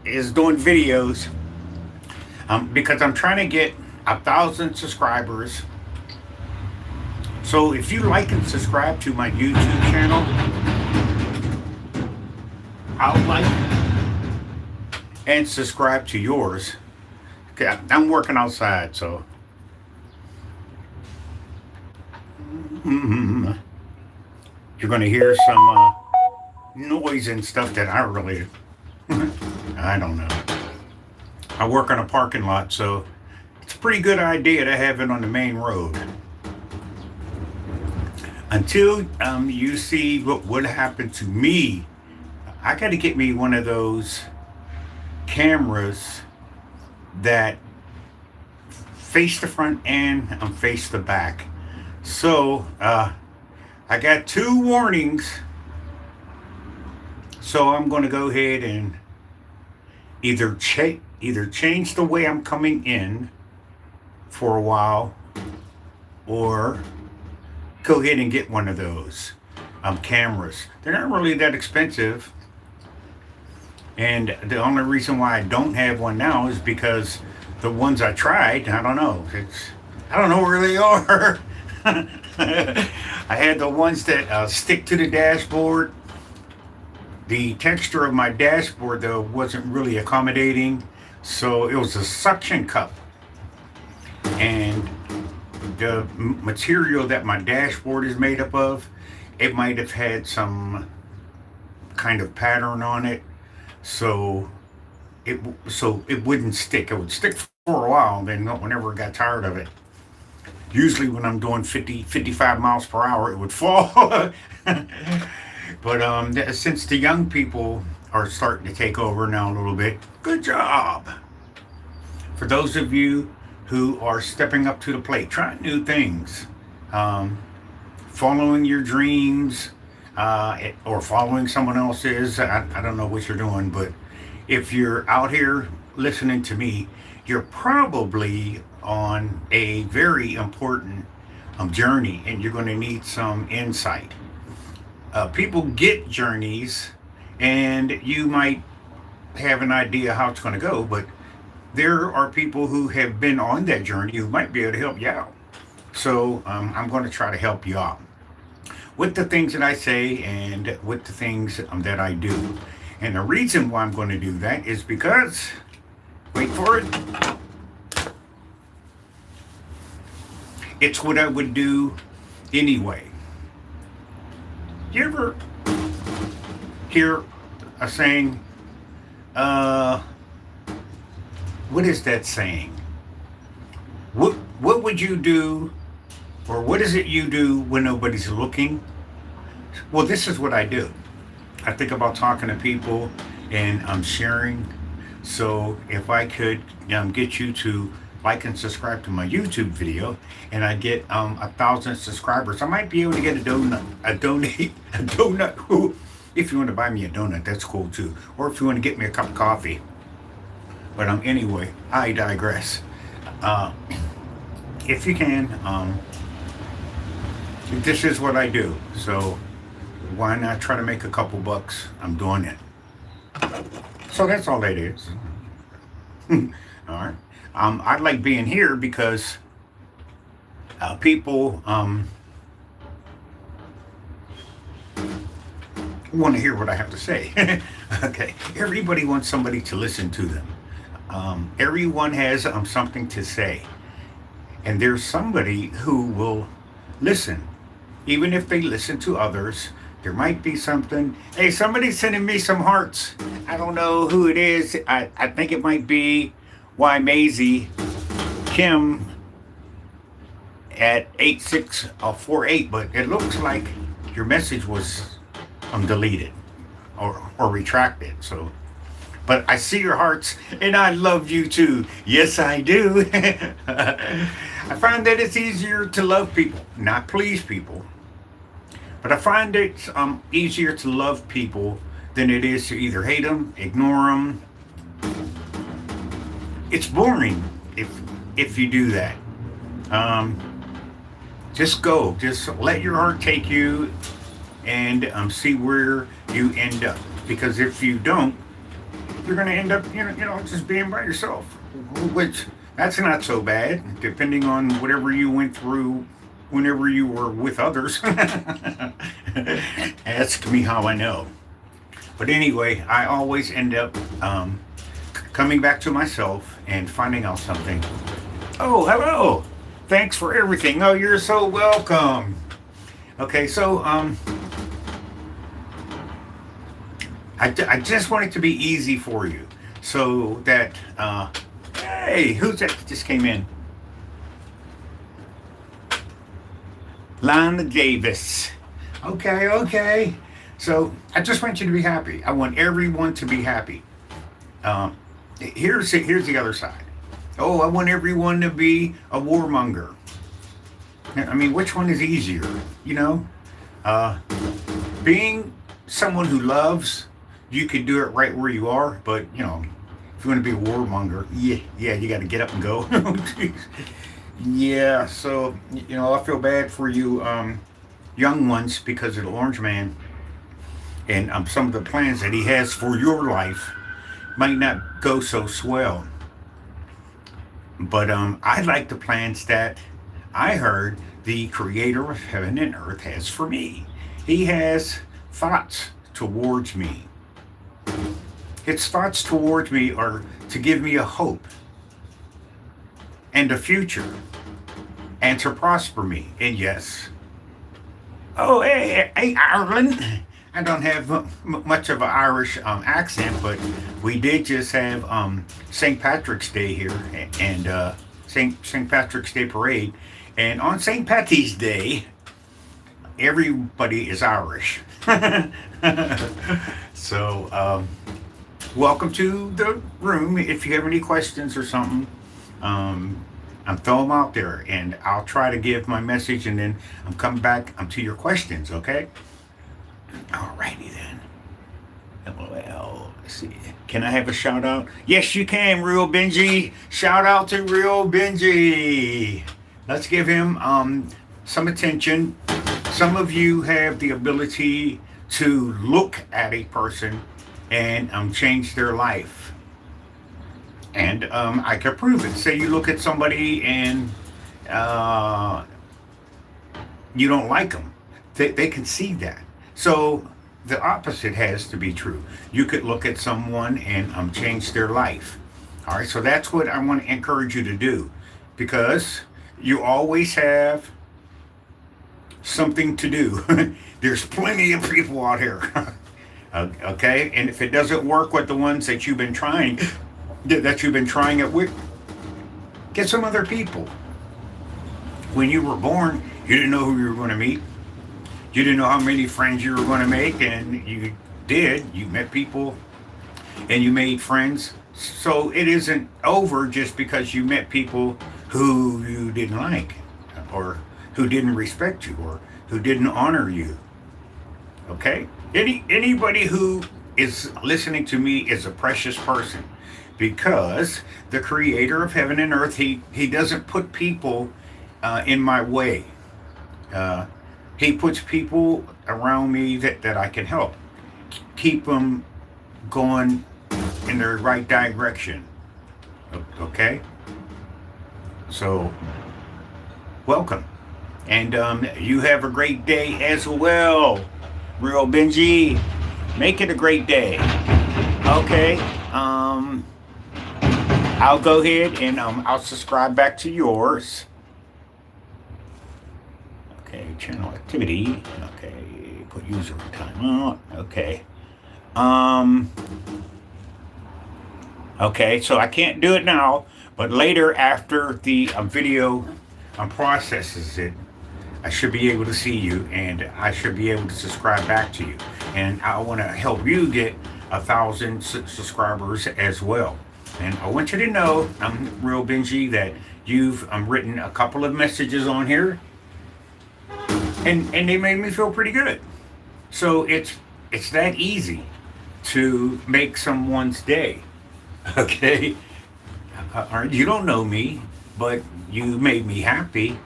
is doing videos because I'm trying to get 1,000 subscribers. So if you like and subscribe to my YouTube channel, I'll like and subscribe to yours. Okay, I'm working outside, so you're going to hear some noise and stuff that I really, I don't know. I work on a parking lot, so it's a pretty good idea to have it on the main road. Until you see what would happen to me, I got to get me one of those cameras that face the front and face the back. So I got 2 warnings. So I'm going to go ahead and either change the way I'm coming in for a while, or go ahead and get one of those cameras. They're not really that expensive, and the only reason why I don't have one now is because the ones I tried, I don't know. I don't know where they are. I had the ones that stick to the dashboard. The texture of my dashboard, though, wasn't really accommodating, so it was a suction cup. And the material that my dashboard is made up of, it might have had some kind of pattern on it, so it wouldn't stick. It would stick for a while, then whenever I got tired of it, usually when I'm doing 55 miles per hour, it would fall. But since the young people are starting to take over now a little bit, good job. For those of you who are stepping up to the plate, trying new things, um, following your dreams, or following someone else's. I don't know what you're doing, but if you're out here listening to me, you're probably on a very important journey, and you're going to need some insight. People get journeys, and you might have an idea how it's going to go, but there are people who have been on that journey who might be able to help you out. So I'm going to try to help you out with the things that I say and with the things that I do. And the reason why I'm going to do that is because, wait for it, it's what I would do anyway. You ever hear a saying, uh, what is that saying? What would you do, or what is it you do when nobody's looking? Well, this is what I do. I think about talking to people, and I'm sharing. So if I could get you to like and subscribe to my YouTube video, and I get 1,000 subscribers, I might be able to get a donut, a donut. Ooh, if you want to buy me a donut, that's cool too. Or if you want to get me a cup of coffee. But anyway, I digress. Uh, if you can, this is what I do. So why not try to make a couple bucks? I'm doing it. So that's all that is. All right. I like being here because people want to hear what I have to say. Okay. Everybody wants somebody to listen to them. Everyone has something to say. And there's somebody who will listen. Even if they listen to others, there might be something. Hey, somebody's sending me some hearts. I don't know who it is. I think it might be Why Maisie Kim at 8648, but it looks like your message was deleted or retracted. So, but I see your hearts, and I love you too. Yes, I do. I find that it's easier to love people, not please people. But I find it's easier to love people than it is to either hate them, ignore them. It's boring if you do that. Um, just go. Just let your heart take you, and see where you end up. Because if you don't, you're going to end up, just being by yourself, which that's not so bad, depending on whatever you went through whenever you were with others. Ask me how I know. But anyway, I always end up coming back to myself and finding out something. Oh, hello. Thanks for everything. Oh, you're so welcome. Okay, so I just want it to be easy for you, so that hey, who's that just came in? Lana Davis. Okay, okay. So I just want you to be happy. I want everyone to be happy. Um, here's the other side. Oh, I want everyone to be a warmonger. I mean, which one is easier? You know, uh, being someone who loves, you could do it right where you are. But if you want to be a warmonger, yeah, you got to get up and go. Yeah. So I feel bad for you, young ones, because of the Orange Man and some of the plans that he has for your life might not go so swell. But I like the plans that I heard the creator of heaven and earth has for me. He has thoughts towards me. His thoughts towards me are to give me a hope and a future and to prosper me. And yes, oh, hey, Ireland. I don't have much of an Irish accent, but we did just have St. Patrick's Day here and St. Patrick's Day parade. And on St. Patty's Day, everybody is Irish. So, welcome to the room. If you have any questions or something, I'm throwing them out there, and I'll try to give my message, and then I'm coming back to your questions, okay? Alrighty then. LOL. Let's see. Can I have a shout out? Yes, you can, Real Benji. Shout out to Real Benji. Let's give him some attention. Some of you have the ability to look at a person and change their life. And I can prove it. Say you look at somebody and you don't like them. They can see that. So the opposite has to be true. You could look at someone and change their life. All right, so that's what I want to encourage you to do, because you always have something to do. There's plenty of people out here. Okay, and if it doesn't work with the ones that you've been trying it with, get some other people. When you were born, you didn't know who you were going to meet. You didn't know how many friends you were going to make, and you did. You met people and you made friends. So it isn't over just because you met people who you didn't like, or who didn't respect you, or who didn't honor you. Okay? Anybody who is listening to me is a precious person, because the creator of heaven and earth, he doesn't put people in my way. He puts people around me that I can help keep them going in the right direction. Okay? So, welcome. And you have a great day as well, Real Benji. Make it a great day. Okay? I'll go ahead and I'll subscribe back to yours. Okay, channel activity. Okay, put user timeout. Okay. Okay, so I can't do it now, but later after the video processes it, I should be able to see you, and I should be able to subscribe back to you. And I want to help you get 1,000 subscribers as well. And I want you to know, Real Benji, that you've written a couple of messages on here, and they made me feel pretty good. So it's that easy to make someone's day. Okay? You don't know me, but you made me happy.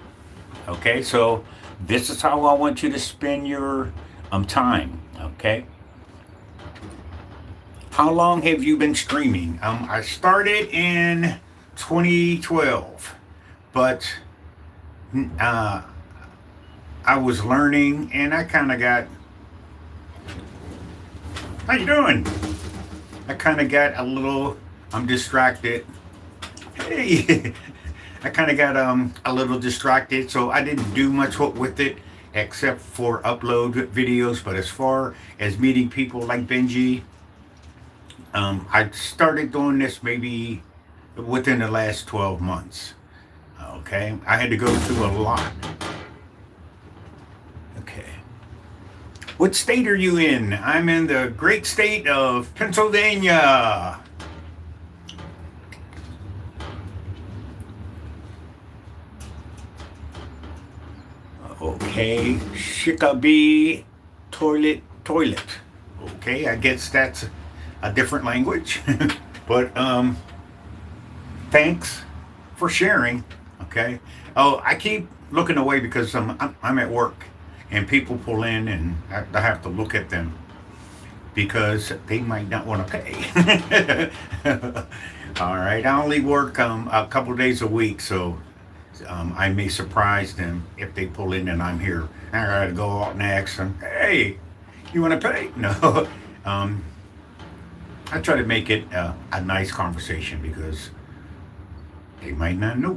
Okay? So this is how I want you to spend your time. Okay? How long have you been streaming? I started in 2012, but uh, I was learning, and I kind of got. How you doing? I kind of got a little. I'm distracted. Hey, I kind of got a little distracted, so I didn't do much with it except for upload videos. But as far as meeting people like Benji, I started doing this maybe within the last 12 months. Okay, I had to go through a lot. Okay. What state are you in? I'm in the great state of Pennsylvania. Okay, Shikabi toilet. Okay, I guess that's a different language. But thanks for sharing. Okay. Oh, I keep looking away because I'm at work, and people pull in, and I have to look at them because they might not want to pay. All right, I only work a couple of days a week, so I may surprise them if they pull in and I'm here. I gotta go out and ask them, "Hey, you want to pay?" No. um, I try to make it a nice conversation because they might not know.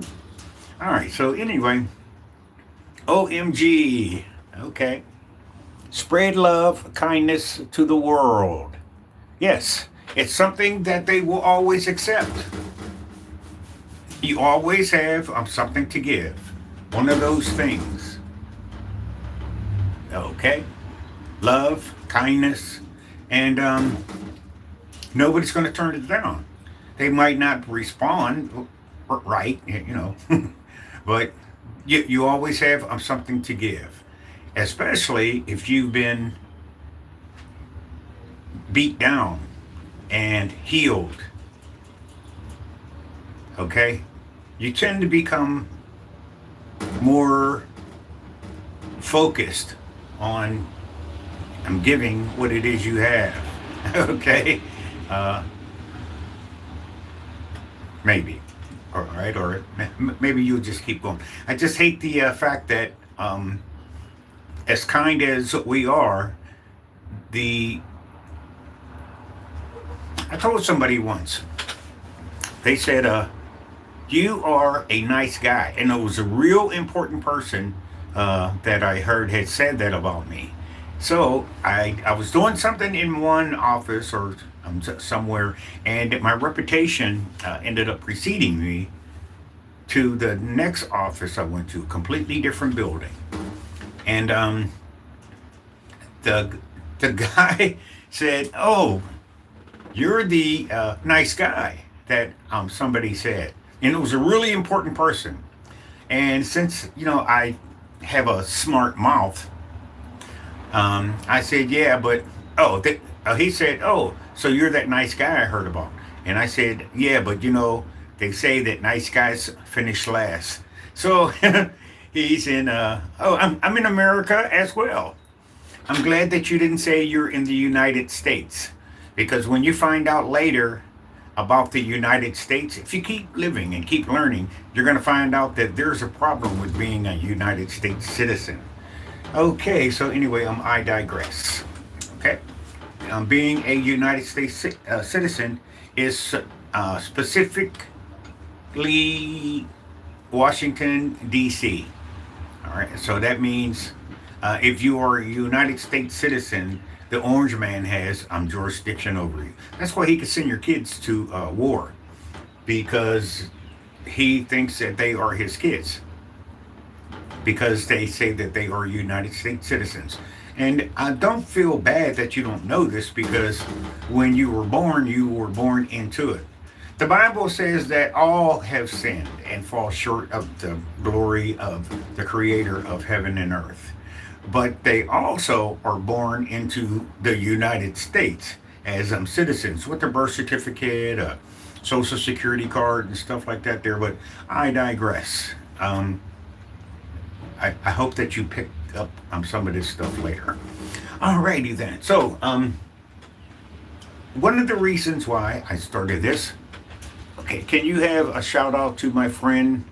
All right, so anyway, OMG. Okay. Spread love, kindness to the world. Yes, it's something that they will always accept. You always have something to give. One of those things. Okay? Love, kindness, and nobody's going to turn it down. They might not respond right, but you always have something to give, especially if you've been beat down and healed. Okay? You tend to become more focused on giving what it is you have. Okay? Uh, maybe. All right, or maybe you'll just keep going. I just hate the fact that, as kind as we are, the I told somebody once. They said, "You are a nice guy," and it was a real important person that I heard had said that about me. So I was doing something in one office or somewhere, and my reputation ended up preceding me to the next office I went to, completely different building. And the the guy said, "Oh, you're the nice guy that somebody said," and it was a really important person. And since I have a smart mouth, I said, "Yeah, but he said, "Oh, so you're that nice guy I heard about?" And I said, "Yeah, but they say that nice guys finish last." So he's in. Oh, I'm in America as well. I'm glad that you didn't say you're in the United States, because when you find out later about the United States, if you keep living and keep learning, you're going to find out that there's a problem with being a United States citizen. Okay, so anyway, I digress. Okay, being a United States citizen is specifically Washington, D.C. All right, so that means if you are a United States citizen, the Orange Man has jurisdiction over you. That's why he can send your kids to war, because he thinks that they are his kids, because they say that they are United States citizens. And I don't feel bad that you don't know this, because when you were born into it. The Bible says that all have sinned and fall short of the glory of the Creator of heaven and earth. But they also are born into the United States as citizens with a birth certificate, a social security card, and stuff like that there. But I digress. I hope that you pick up some of this stuff later. Alrighty then. So, one of the reasons why I started this. Okay, can you have a shout out to my friend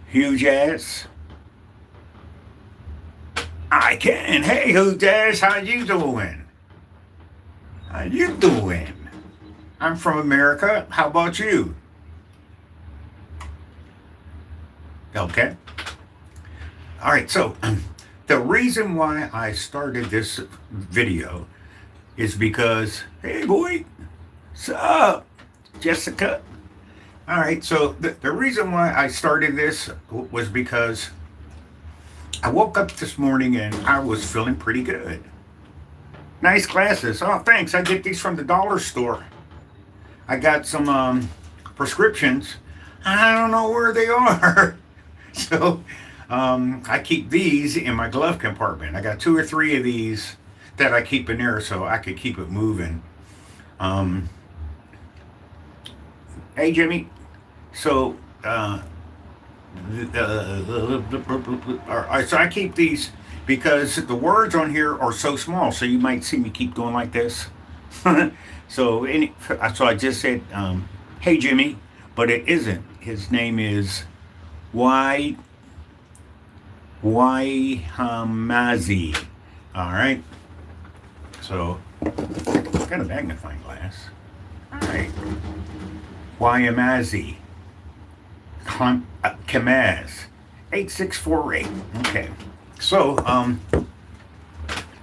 Huge Ass? I can. Hey, Huge Ass, how you doing? How you doing? I'm from America. How about you? Okay. All right. So the reason why I started this video is because, hey, boy, what's up, Jessica? All right. So the reason why I started this was because I woke up this morning and I was feeling pretty good. Nice glasses. Oh, thanks. I get these from the dollar store. I got some prescriptions. I don't know where they are. So I keep these in my glove compartment. I got 2 or 3 of these that I keep in there so I could keep it moving. Um, hey, Jimmy. So, so I keep these because the words on here are so small. So you might see me keep going like this. So I just said, "Hey, Jimmy," but it isn't. His name is Y Hamazi. All right. So I've got a magnifying glass. All right. Yamazi. Kamaz. 8648. Okay. So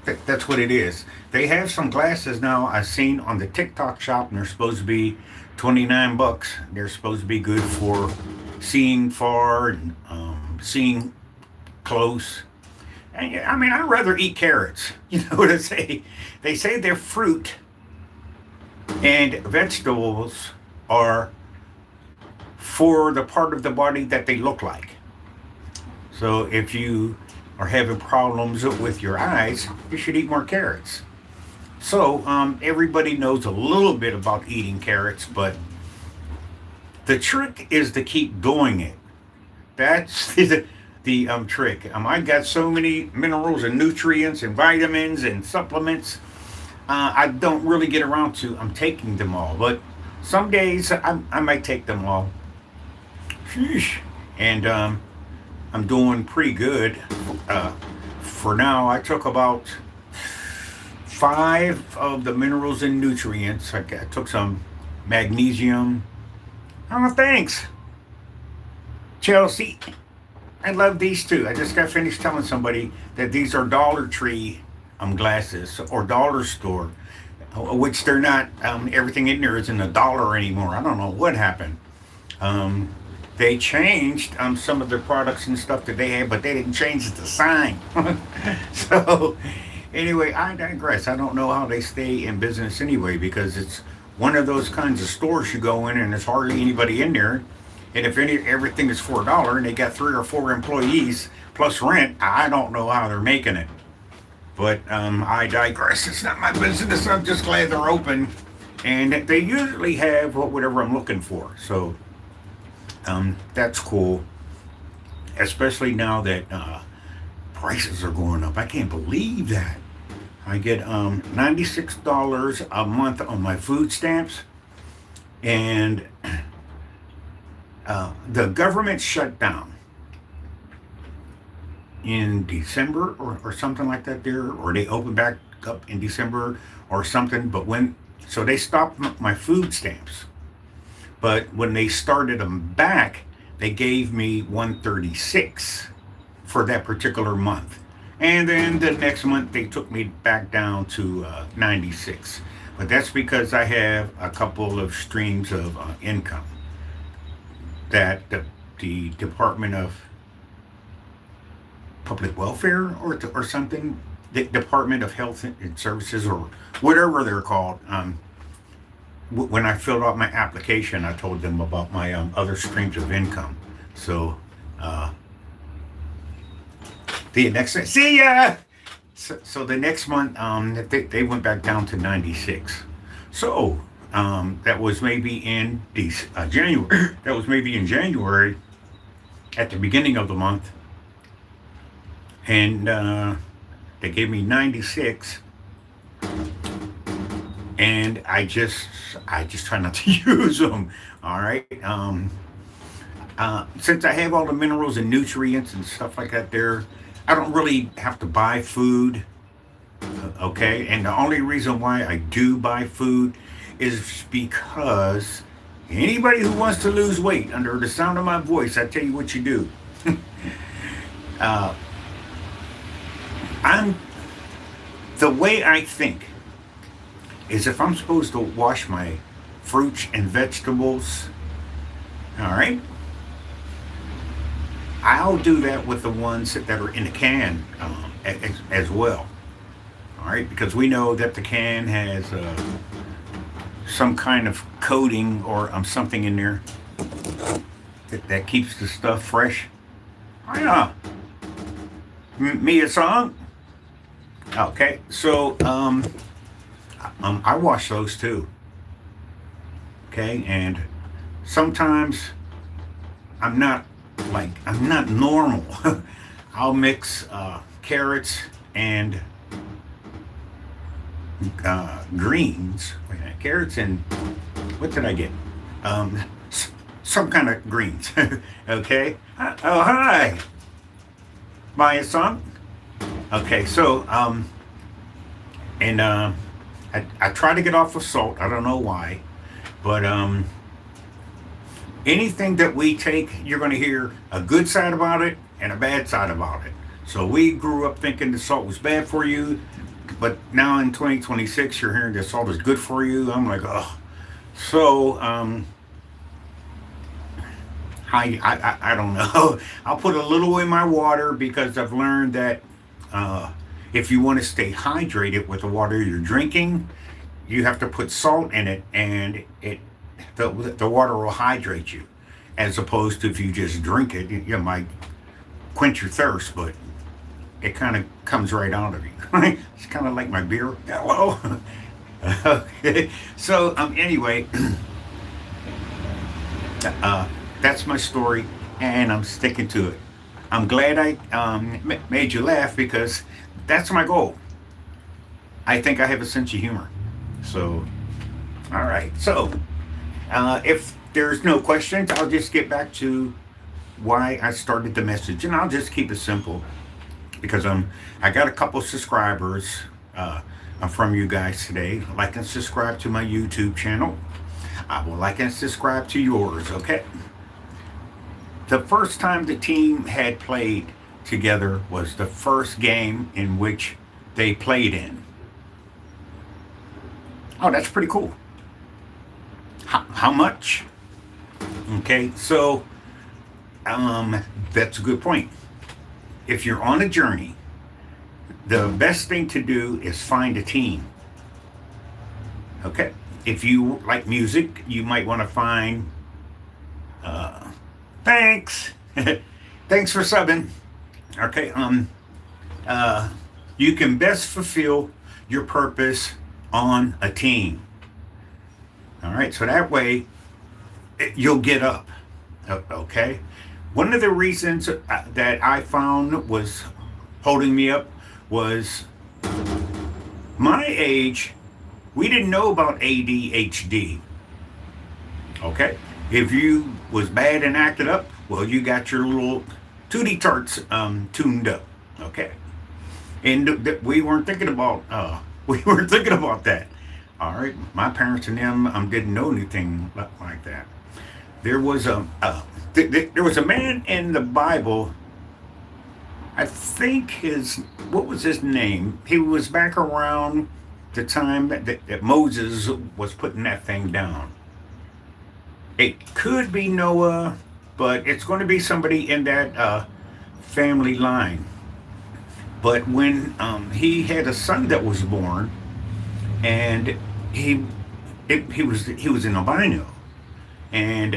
that's what it is. They have some glasses now I've seen on the TikTok shop, and they're supposed to be $29. They're supposed to be good for seeing far and seeing close. And, I mean, I'd rather eat carrots. You know what I say? They say they're fruit, and vegetables are for the part of the body that they look like. So if you are having problems with your eyes, you should eat more carrots. So everybody knows a little bit about eating carrots, but the trick is to keep doing it. That's the trick. I got so many minerals and nutrients and vitamins and supplements. I don't really get around to taking them all, but some days I might take them all. Sheesh. And I'm doing pretty good. For now, I took about 5 of the minerals and nutrients. I took some magnesium. Oh, thanks, Chelsea. I love these too. I just got finished telling somebody that these are Dollar Tree glasses or dollar store, which they're not. Everything in there isn't $1 anymore. I don't know what happened. They changed some of the products and stuff that they had, but they didn't change the sign. So, anyway, I digress. I don't know how they stay in business anyway, because it's one of those kinds of stores you go in and there's hardly anybody in there. And if everything is $4 and they got 3 or 4 employees plus rent, I don't know how they're making it. But I digress. It's not my business. I'm just glad they're open, and they usually have whatever I'm looking for. So that's cool, especially now that prices are going up. I can't believe that. I get $96 a month on my food stamps, and the government shut down in December or something like that there, or they opened back up in December or something. But so they stopped my food stamps. But when they started them back, they gave me 136 for that particular month. And then the next month they took me back down to 96. But that's because I have a couple of streams of income that the Department of Public Welfare or something, the Department of Health and Services or whatever they're called. When I filled out my application, I told them about my other streams of income. So the next, see ya. So the next month, they went back down to 96. So that was maybe in January. That was maybe in January, at the beginning of the month, and they gave me 96. and I just try not to use them. All right. Since I have all the minerals and nutrients and stuff like that, there, I don't really have to buy food. Okay, and the only reason why I do buy food is because anybody who wants to lose weight, under the sound of my voice, I tell you what you do. uh, I'm the way I think is if I'm supposed to wash my fruits and vegetables, all right, I'll do that with the ones that are in the can as well. All right, because we know that the can has some kind of coating or something in there that keeps the stuff fresh. Oh, yeah. Me a song? Okay, so I wash those too. Okay, and sometimes I'm not normal. I'll mix carrots and greens. Wait a minute, carrots and what did I get? Um, some kind of greens. Okay. Oh, hi, Maya song. Okay, so and I try to get off of salt. I don't know why, but anything that we take, you're going to hear a good side about it and a bad side about it. So we grew up thinking the salt was bad for you, but now in 2026, you're hearing that salt is good for you. I'm like, oh. So I don't know. I'll put a little in my water because I've learned that if you want to stay hydrated with the water you're drinking, you have to put salt in it, and the water will hydrate you, as opposed to if you just drink it, you might quench your thirst, but it kind of comes right out of you. It's kind of like my beer. Hello. Okay. So anyway, that's my story, and I'm sticking to it. I'm glad I made you laugh because that's my goal. I think I have a sense of humor. So, all right. So, if there's no questions, I'll just get back to why I started the message, and I'll just keep it simple because I got a couple subscribers from you guys today. Like and subscribe to my YouTube channel. I will like and subscribe to yours. Okay. The first time the team had played together was the first game in which they played in. Oh, that's pretty cool. How much? Okay, so that's a good point. If you're on a journey, the best thing to do is find a team. Okay, if you like music, you might want to find. Thanks, thanks for subbing. Okay, uh, you can best fulfill your purpose on a team. All right, so that way you'll get up. Okay, one of the reasons that I found was holding me up was my age. We didn't know about ADHD. Okay, if you was bad and acted up, well, you got your little tootie tarts tuned up. Okay, and we weren't thinking about we weren't thinking about that. All right, my parents and them didn't know anything like that. There was there was a man in the Bible. I think what was his name? He was back around the time that Moses was putting that thing down. It could be Noah, but it's going to be somebody in that family line. But when he had a son that was born, and he he was an albino, and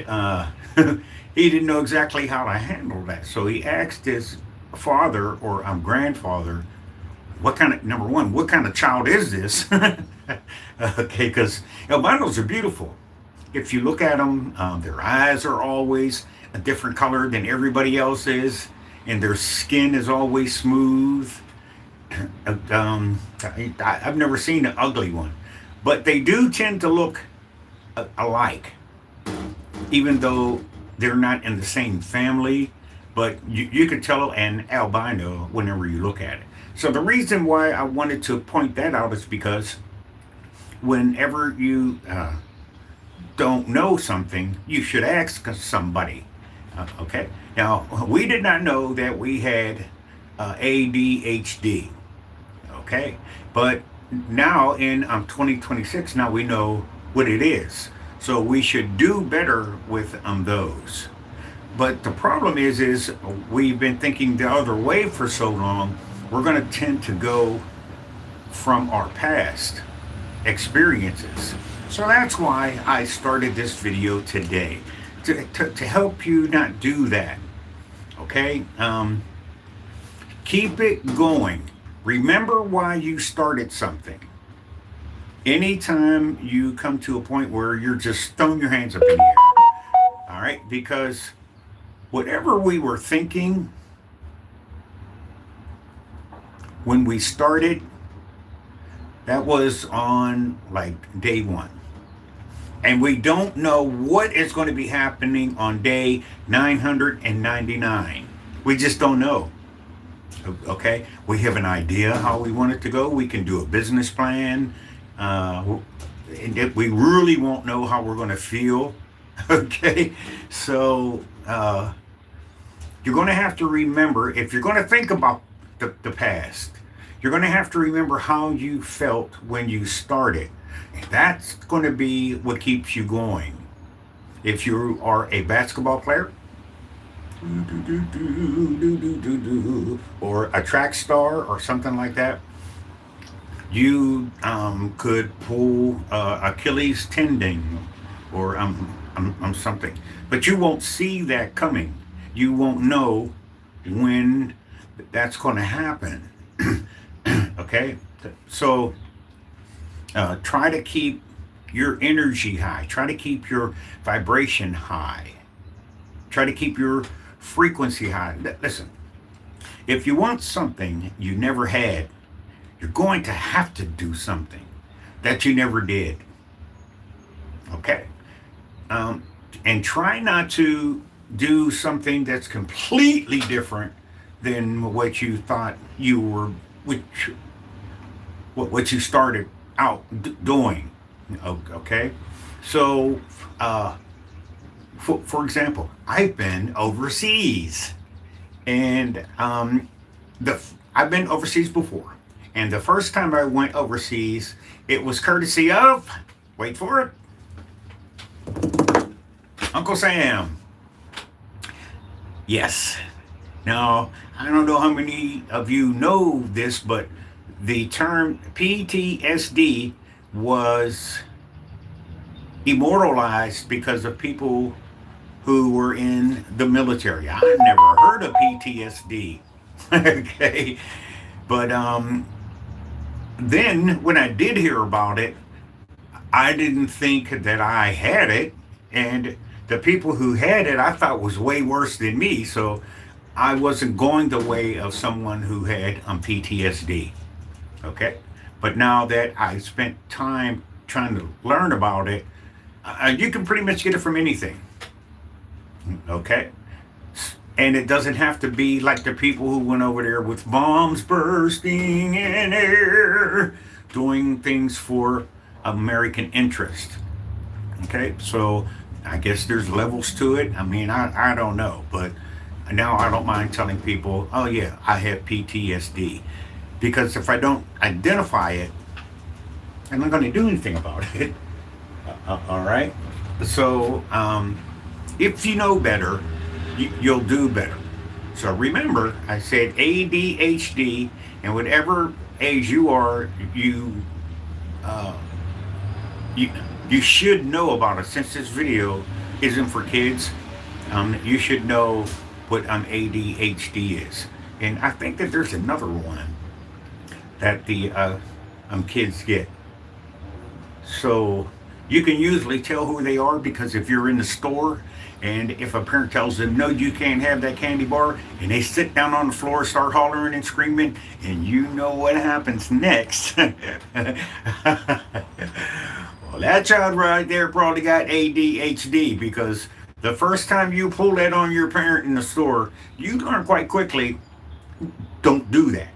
he didn't know exactly how to handle that. So he asked his father or grandfather, "What kind of number one? What kind of child is this?" Okay, because albinos are beautiful. If you look at them, their eyes are always a different color than everybody else is, and their skin is always smooth. I've never seen an ugly one. but they do tend to look alike, even though they're not in the same family. But you can tell an albino whenever you look at it. So the reason why I wanted to point that out is because whenever you don't know something, you should ask somebody. Okay. Now, we did not know that we had ADHD. Okay. But now in 2026, now we know what it is. So we should do better with those. But the problem is we've been thinking the other way for so long. We're going to tend to go from our past experiences. So that's why I started this video today, to help you not do that. Okay? Keep it going. Remember why you started something. Anytime you come to a point where you're just throwing your hands up in the air, all right? Because whatever we were thinking when we started, that was on like day one. And we don't know what is going to be happening on day 999. We just don't know. Okay? We have an idea how we want it to go. We can do a business plan. And we really won't know how we're going to feel. Okay? So you're going to have to remember, if you're going to think about the past, you're going to have to remember how you felt when you started. That's going to be what keeps you going. If you are a basketball player, or a track star or something like that, you could pull Achilles tendon or something. But you won't see that coming. You won't know when that's going to happen. Okay? So try to keep your energy high. Try to keep your vibration high. Try to keep your frequency high. Listen, if you want something you never had, you're going to have to do something that you never did. Okay? And try not to do something that's completely different than what you thought you were, what you started out doing. Okay? So, for example, I've been overseas, and I've been overseas before, and the first time I went overseas, it was courtesy of, wait for it, Uncle Sam. Yes. Now, I don't know how many of you know this, but the term PTSD was immortalized because of people who were in the military. I never heard of PTSD. Okay. But then when I did hear about it, I didn't think that I had it. And the people who had it, I thought was way worse than me. So I wasn't going the way of someone who had PTSD. Okay. But now that I spent time trying to learn about it, you can pretty much get it from anything. Okay? And it doesn't have to be like the people who went over there with bombs bursting in air, doing things for American interest. Okay? So I guess there's levels to it. I mean, I don't know. But now I don't mind telling people, oh yeah, I have PTSD. Because if I don't identify it, I'm not going to do anything about it. All right? So, if you know better, you'll do better. So remember, I said ADHD, and whatever age you are, you should know about it. Since this video isn't for kids, you should know what ADHD is. And I think that there's another one that the kids get. So You can usually tell who they are because if you're in the store and if a parent tells them, no, you can't have that candy bar, and they sit down on the floor, start hollering and screaming, and you know what happens next. Well, that child right there probably got ADHD because the first time you pull that on your parent in the store, you learn quite quickly, don't do that.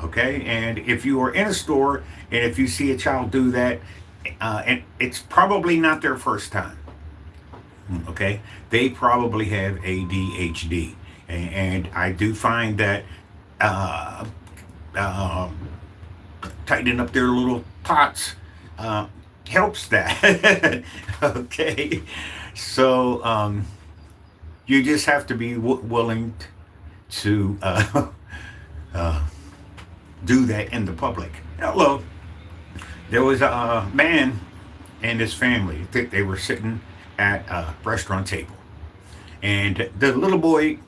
Okay, and if you are in a store and if you see a child do that, and it's probably not their first time. Okay, they probably have ADHD, and I do find that uh, uh, tightening up their little tots uh, helps that. Okay, so you just have to be willing to uh, do that in the public. Hello, there was a man and his family. They were sitting at a restaurant table, and the little boy,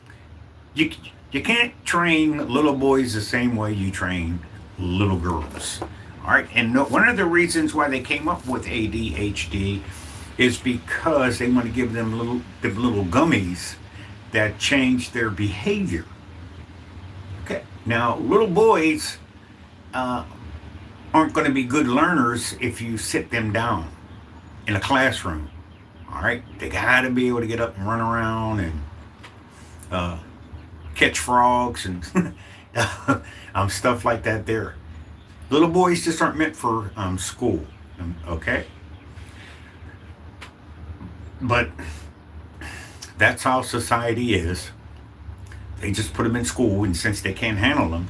you you can't train little boys the same way you train little girls. All right, and one of the reasons why they came up with ADHD is because they want to give them little gummies that change their behavior. Okay, now little boys uh, aren't going to be good learners if you sit them down in a classroom. All right, they got to be able to get up and run around and uh, catch frogs and stuff like that. There, little boys just aren't meant for school. Okay, but that's how society is. They just put them in school, and since they can't handle them,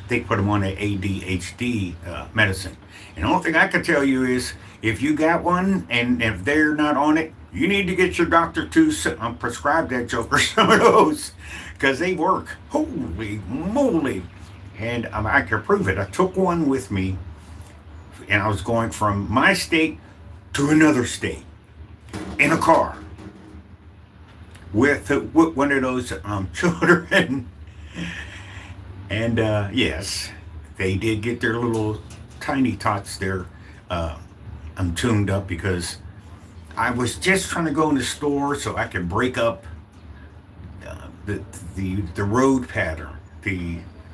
they put them on an ADHD medicine. And the only thing I can tell you is if you got one and if they're not on it, you need to get your doctor to prescribe that joker some of those because they work. Holy moly. And I can prove it. I took one with me and I was going from my state to another state in a car with one of those children. And yes, they did get their little tiny tots there tuned up because I was just trying to go in the store so I could break up the road pattern.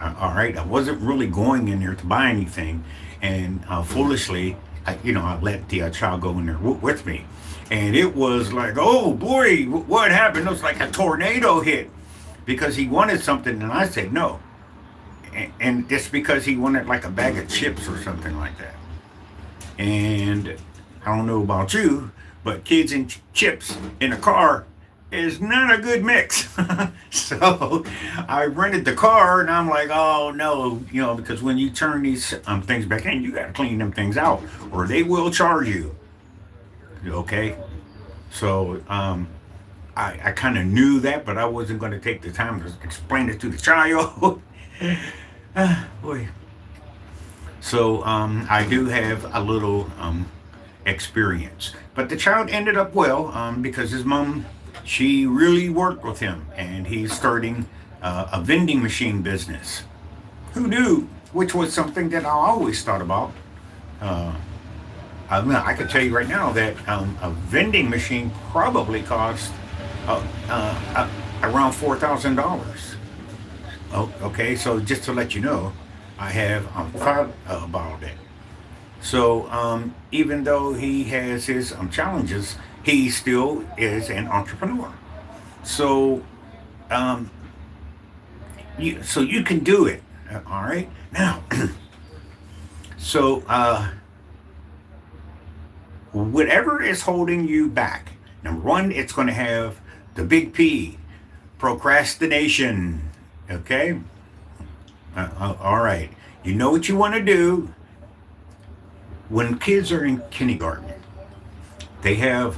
All right, I wasn't really going in there to buy anything, and foolishly, I let the child go in there with me, and it was like, oh boy, what happened? It was like a tornado hit because he wanted something, and I said no. And it's because he wanted like a bag of chips or something like that. And I don't know about you, but kids and chips in a car is not a good mix. So I rented the car and I'm like, oh no, because when you turn these things back in, you got to clean them things out or they will charge you. Okay. So I kind of knew that, but I wasn't going to take the time to explain it to the child. Boy. So I do have a little experience, but the child ended up well because his mom, she really worked with him, and he's starting a vending machine business. Who knew? Which was something that I always thought about. I could tell you right now that a vending machine probably cost around $4,000. Oh, okay, so just to let you know, I have thought about it. So even though he has his challenges, he still is an entrepreneur. So you can do it. All right. Now, so whatever is holding you back, number one, it's going to have the big P, procrastination. Okay. All right. You know what you want to do. When kids are in kindergarten, they have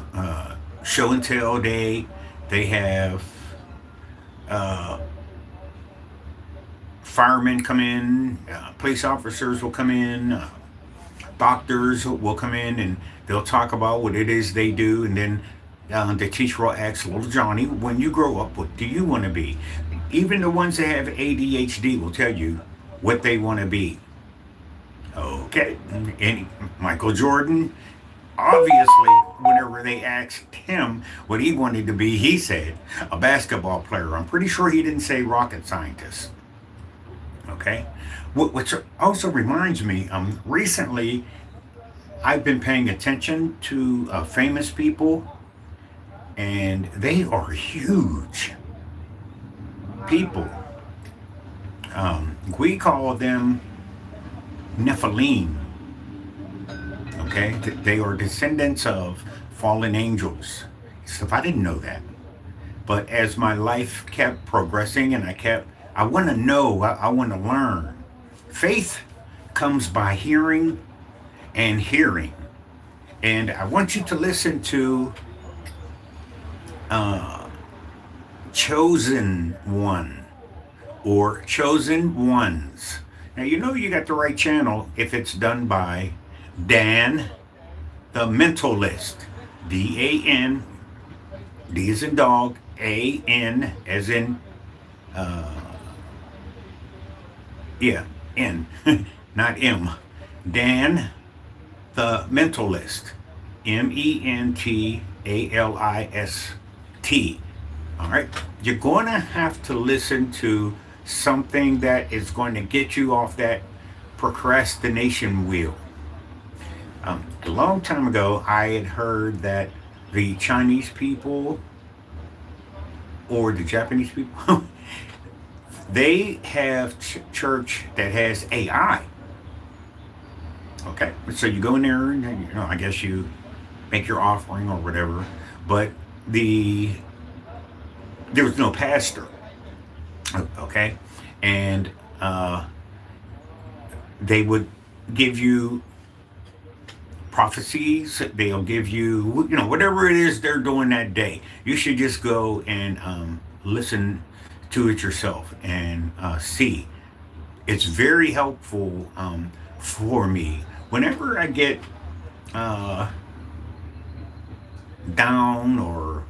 show and tell day. They have firemen come in, police officers will come in, doctors will come in, and they'll talk about what it is they do. And then the teacher will ask little Johnny, when you grow up, what do you want to be? Even the ones that have ADHD will tell you what they want to be. Okay. And Michael Jordan, Obviously, whenever they asked him what he wanted to be, he said a basketball player. I'm pretty sure he didn't say rocket scientist. Okay. Which also reminds me, recently I've been paying attention to famous people, and they are huge people. We call them Nephilim. Okay, they are descendants of fallen angels. So if I didn't know that, but as my life kept progressing and I want to know, I want to learn. Faith comes by hearing and hearing. And I want you to listen to uh, Chosen One or Chosen Ones. Now, you know you got the right channel if it's done by Dan the Mentalist. Dan, D as in dog, A-N as in, uh, yeah, N, not M. Dan the Mentalist. Mentalist. All right. You're going to have to listen to something that is going to get you off that procrastination wheel. A long time ago, I had heard that the Chinese people or the Japanese people, they have church that has AI. Okay, so you go in there and I guess you make your offering or whatever, but the there was no pastor. Okay, and they would give you prophecies. They'll give you whatever it is they're doing that day. You should just go and listen to it yourself and see. It's very helpful for me whenever I get uh, down, or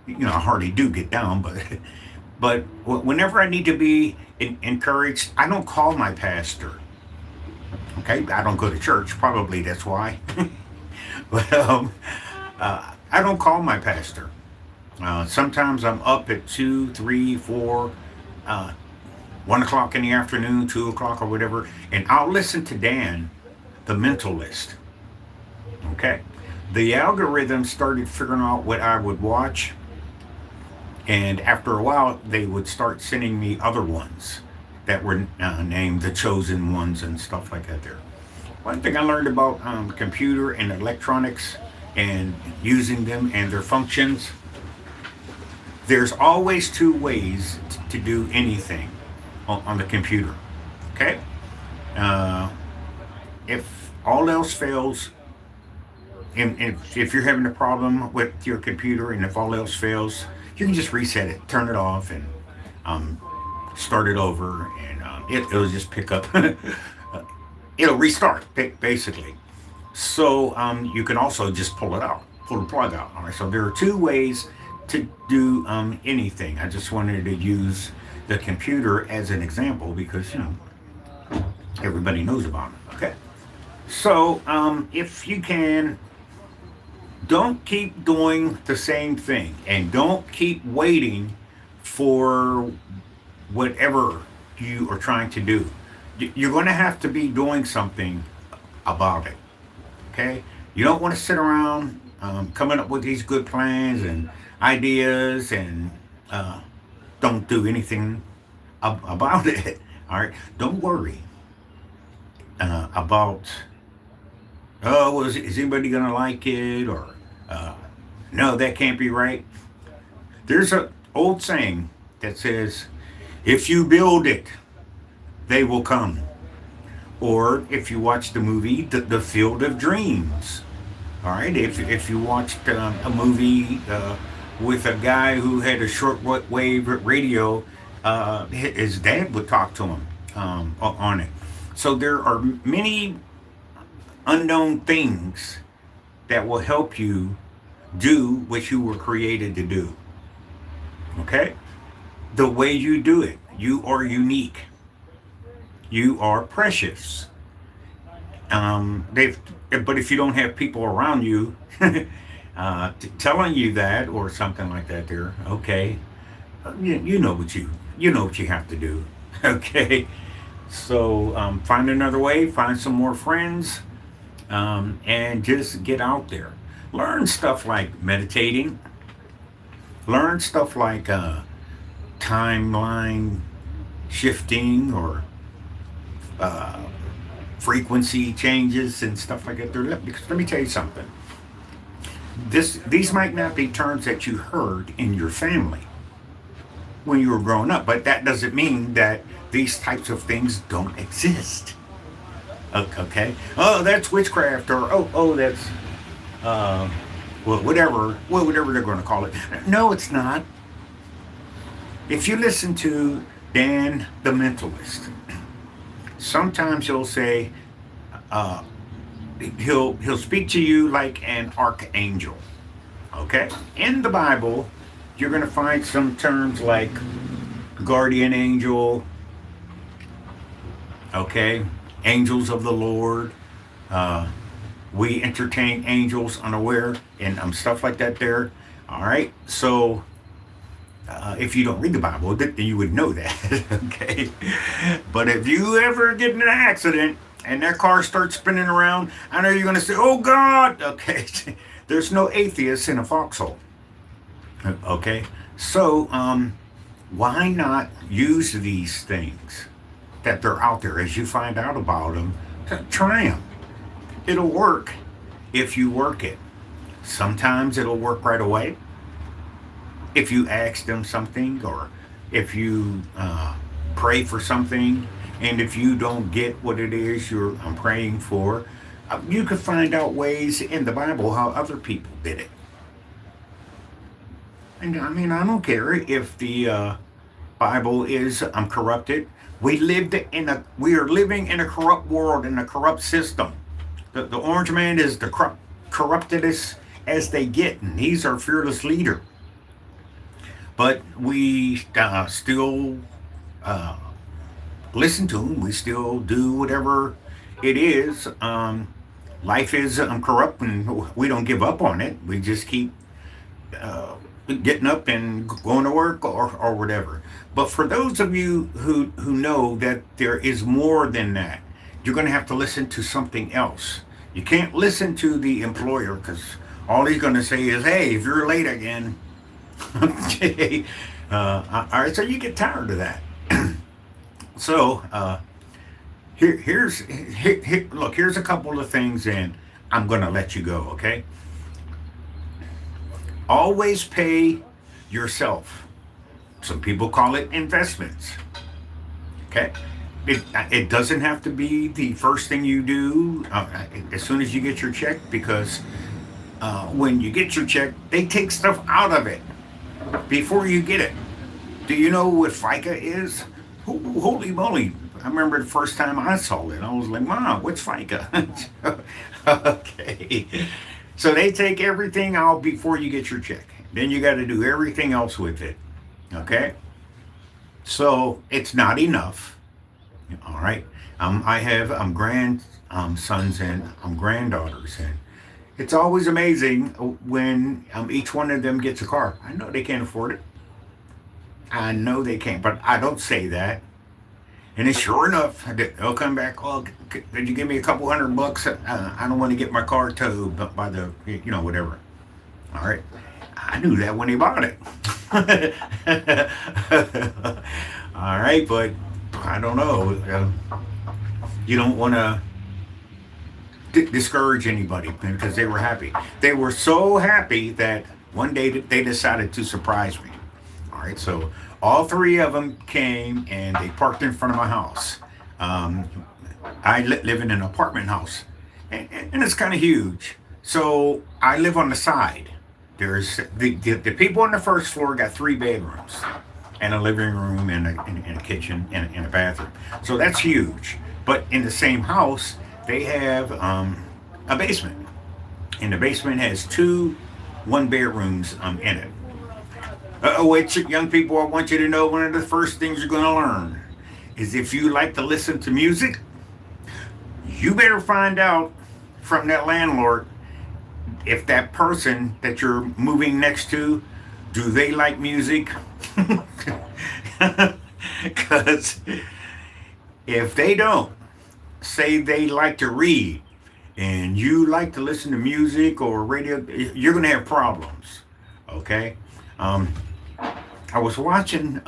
I hardly do get down, but whenever I need to be encouraged, I don't call my pastor. Okay, I don't go to church. Probably that's why. But I don't call my pastor. Sometimes I'm up at 2, 3, 4, 1 o'clock in the afternoon, 2 o'clock or whatever, and I'll listen to Dan, the Mentalist. Okay, the algorithm started figuring out what I would watch, and after a while, they would start sending me other ones that were named the Chosen Ones and stuff like that. There. One thing I learned about computer and electronics and using them and their functions, there's always two ways to do anything on the computer. Okay? Uh, if all else fails, and if you're having a problem with your computer and if all else fails, you can just reset it, turn it off, and um, start it over, and it'll just pick up. It'll restart, basically. So you can also just pull it out, pull the plug out. All right. So there are two ways to do anything. I just wanted to use the computer as an example because everybody knows about it. Okay. So if you can, don't keep doing the same thing, and don't keep waiting for whatever you are trying to do. You're going to have to be doing something about it. Okay? You don't want to sit around coming up with these good plans and ideas and don't do anything about it. All right? Don't worry about, oh, well, is anybody going to like it? Or, no, that can't be right. There's an old saying that says, if you build it, they will come. Or if you watch the movie, The Field of Dreams. All right, if you watched a movie with a guy who had a shortwave radio, his dad would talk to him on it. So there are many unknown things that will help you do what you were created to do. Okay? The way you do it, you are unique. You are precious. They've But if you don't have people around you telling you that or something like that, there, okay, you know what you have to do. Okay, so find another way, find some more friends, and just get out there. Learn stuff like meditating. Learn stuff like timeline shifting or uh, frequency changes and stuff like that. Because let me tell you something. These might not be terms that you heard in your family when you were growing up, but that doesn't mean that these types of things don't exist. Okay. Oh, that's witchcraft, or that's uh, whatever they're going to call it. No, it's not. If you listen to Dan the Mentalist, sometimes he'll say uh, he'll speak to you like an archangel. Okay, in the Bible, you're going to find some terms like guardian angel. Okay, angels of the Lord. Uh, we entertain angels unaware and stuff like that. There. All right, so if you don't read the Bible, then you would know that. Okay. But if you ever get in an accident and that car starts spinning around, I know you're going to say, oh God. Okay. There's no atheists in a foxhole. Okay. So why not use these things that they're out there as you find out about them? Try them. It'll work if you work it. Sometimes it'll work right away if you ask them something, or if you pray for something, and if you don't get what it is you're praying for, you can find out ways in the Bible how other people did it. And I mean, I don't care if the Bible is corrupted. We are living in a corrupt world, in a corrupt system. The orange man is the corruptedest as they get, and he's our fearless leader. But we still uh, listen to him. We still do whatever it is. Life is corrupt, and we don't give up on it. We just keep uh, getting up and going to work, or whatever. But for those of you who know that there is more than that, you're going to have to listen to something else. You can't listen to the employer, because all he's going to say is, hey, if you're late again. Okay. All right, so you get tired of that. So here's a couple of things, and I'm going to let you go, okay? Always pay yourself. Some people call it investments, okay? It doesn't have to be the first thing you do as soon as you get your check, because when you get your check, they take stuff out of it before you get it. Do you know what FICA is? Holy moly. I remember the first time I saw it. I was like, Mom, what's FICA? Okay. So they take everything out before you get your check. Then you got to do everything else with it. Okay? So it's not enough. All right. I have grandsons and granddaughters, and it's always amazing when each one of them gets a car. I know they can't afford it. I know they can't, but I don't say that. And then sure enough, they'll come back. Oh, could you give me a couple $100? I don't want to get my car towed by the, whatever. All right. I knew that when they bought it. All right, but I don't know. You don't want to discourage anybody because they were happy. They were so happy that one day they decided to surprise me. All right, so all three of them came and they parked in front of my house. I live in an apartment house, and it's kind of huge. So I live on the side. There's the people on the first floor got 3 bedrooms and a living room and a kitchen and a bathroom. So that's huge. But in the same house, they have a basement. And the basement has 2 one-bedrooms in it. Wait, young people, I want you to know one of the first things you're going to learn is if you like to listen to music, you better find out from that landlord if that person that you're moving next to, do they like music? Because if they don't, say they like to read and you like to listen to music or radio, you're going to have problems. Okay? Um, I was watching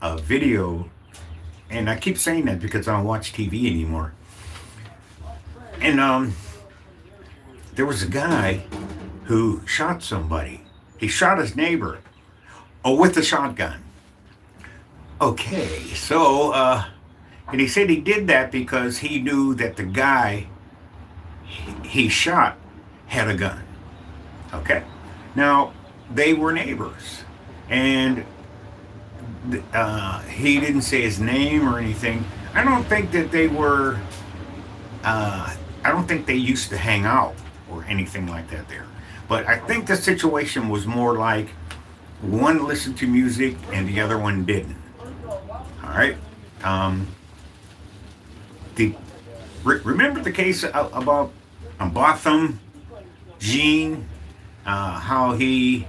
a video, and I keep saying that because I don't watch TV anymore. And there was a guy who shot somebody. He shot his neighbor, with a shotgun. Okay, so and he said he did that because he knew that the guy he shot had a gun. Okay, now they were neighbors, and he didn't say his name or anything. I don't think that they were. I don't think they used to hang out or anything like that there. But I think the situation was more like one listened to music and the other one didn't. All right. Um, the remember the case about Botham Jean, how he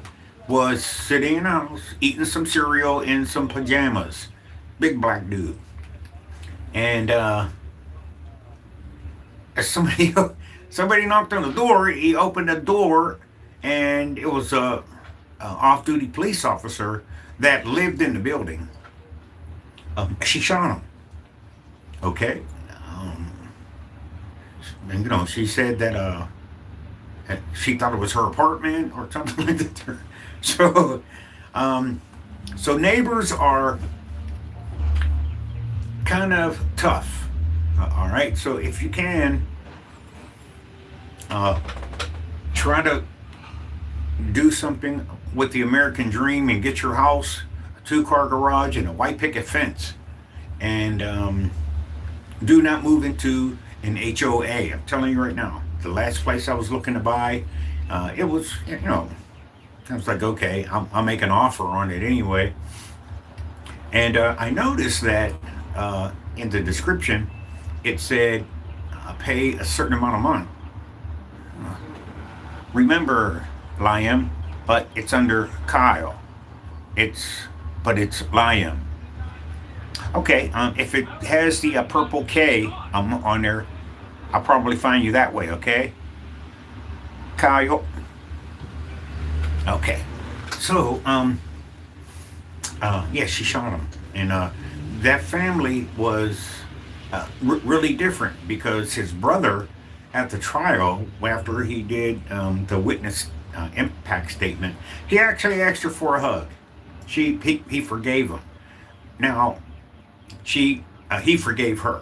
was sitting in a house eating some cereal in some pajamas, big black dude, and as somebody knocked on the door. He opened the door, and it was a off-duty police officer that lived in the building. She shot him. Okay, and she said that she thought it was her apartment or something like that. So, so neighbors are kind of tough. All right, so if you can, try to do something with the American dream and get your house, a two-car garage, and a white picket fence, and do not move into an HOA. I'm telling you right now, the last place I was looking to buy, it was, I was like, okay, I'll make an offer on it anyway. And I noticed that in the description, it said pay a certain amount of money. Remember, Liam, but it's under Kyle. But it's Liam. Okay, if it has the purple K on there, I'll probably find you that way, okay? Kyle. Okay. So, yeah, she shot him. And that family was really different because his brother at the trial, after he did the witness impact statement, he actually asked her for a hug. He forgave him. Now, he forgave her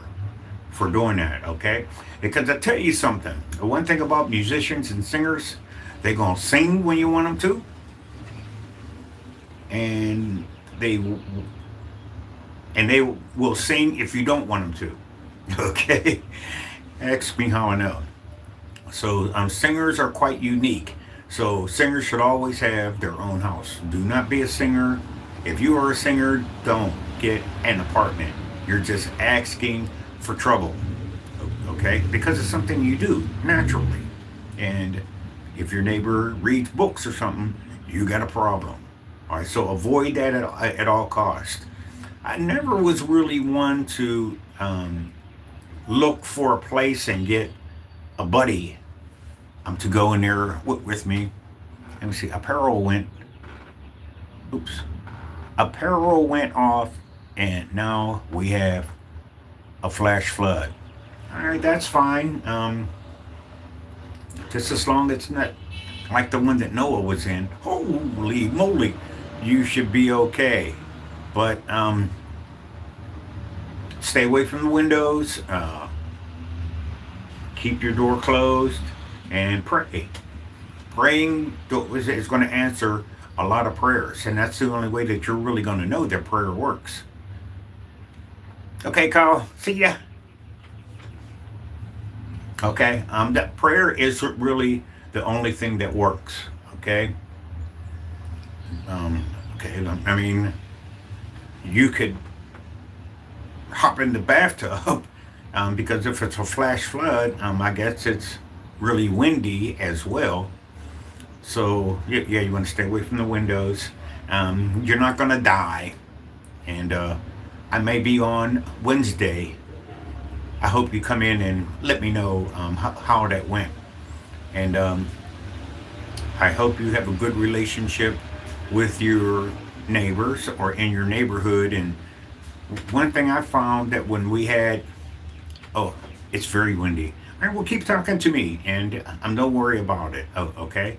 for doing that, okay? Because I tell you something, the one thing about musicians and singers, they're gonna sing when you want them to, and they will sing if you don't want them to, okay? Ask me how I know. So singers are quite unique. So singers should always have their own house. Do not be a singer. If you are a singer, don't get an apartment. You're just asking for trouble, okay? Because it's something you do naturally. And if your neighbor reads books or something, you got a problem. All right, so avoid that at all costs. I never was really one to look for a place and get a buddy to go in there with me. Let me see, apparel went off, and now we have a flash flood. All right, that's fine. Just as long as it's not like the one that Noah was in. Holy moly, you should be okay. But stay away from the windows. Keep your door closed and pray. Praying is going to answer a lot of prayers, and that's the only way that you're really going to know that prayer works. Okay, Kyle. See ya. Okay. That prayer is really the only thing that works. Okay. Okay. I mean, you could hop in the bathtub because if it's a flash flood, I guess it's really windy as well. So yeah, you want to stay away from the windows. You're not going to die. And I may be on Wednesday. I hope you come in and let me know how that went. And I hope you have a good relationship with your neighbors or in your neighborhood. And one thing I found that when we had, oh, it's very windy. All right, well, keep talking to me, and I'm don't worry about it. Oh, okay.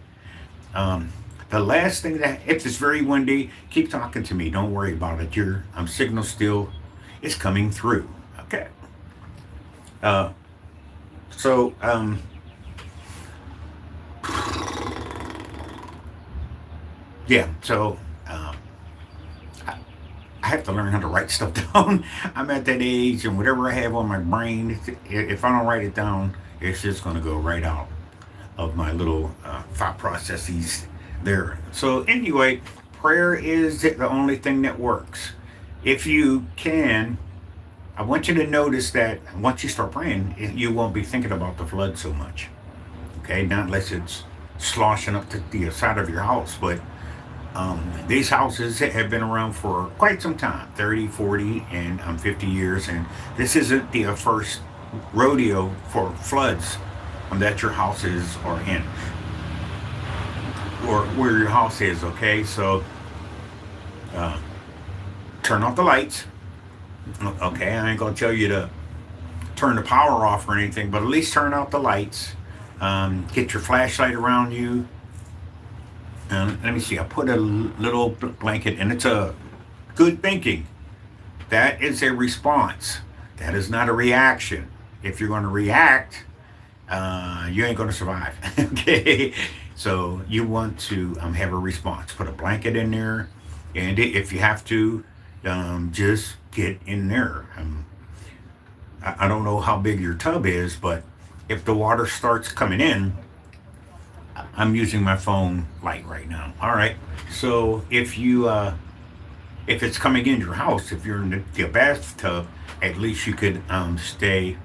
Um, the last thing that, if it's very windy, keep talking to me. Don't worry about it. Your signal still is coming through. Okay. Uh, so, yeah. So, um, I, I have to learn how to write stuff down. I'm at that age, and whatever I have on my brain, if I don't write it down, it's just going to go right out of my little thought processes there. So, anyway, prayer is the only thing that works. If you can, I want you to notice that once you start praying, you won't be thinking about the flood so much. Okay, not unless it's sloshing up to the side of your house. But these houses have been around for quite some time 30, 40, and 50 years. And this isn't the first rodeo for floods that your houses are in or where your house is. Okay, so uh, turn off the lights. Okay, I ain't gonna tell you to turn the power off or anything, but at least turn out the lights. Get your flashlight around you. Let me see. I put a little blanket, and it's a good thinking. That is a response. That is not a reaction. If you're going to react, you ain't going to survive. Okay, so you want to have a response. Put a blanket in there, and if you have to, just get in there. I don't know how big your tub is, but if the water starts coming in, I'm using my phone light right now. All right. So if it's coming in your house, if you're in the bathtub, at least you could stay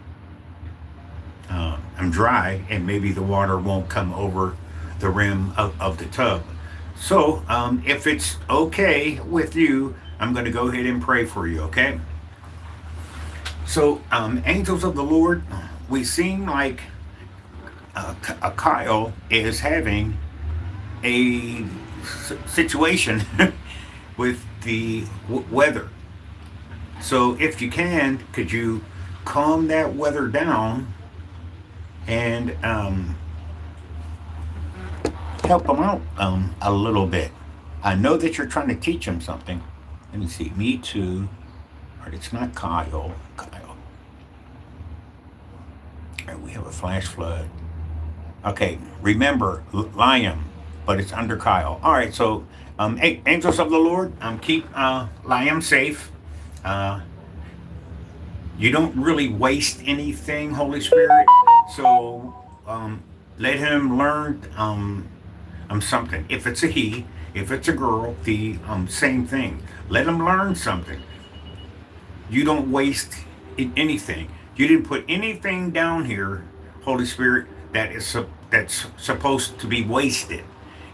dry, and maybe the water won't come over the rim of the tub. So if it's okay with you, I'm going to go ahead and pray for you. Okay. So angels of the Lord, we seem like Kyle is having a situation with the weather. So if you can, could you calm that weather down and help him out a little bit? I know that you're trying to teach him something. Let me see. Me too. All right, it's not Kyle. Kyle. All right, we have a flash flood. Okay, remember Liam, but it's under Kyle. All right, so angels of the Lord, keep Liam safe. Uh, you don't really waste anything, Holy Spirit. So let him learn something. If it's a he, if it's a girl, the same thing. Let him learn something. You don't waste anything. You didn't put anything down here, Holy Spirit, that's supposed to be wasted.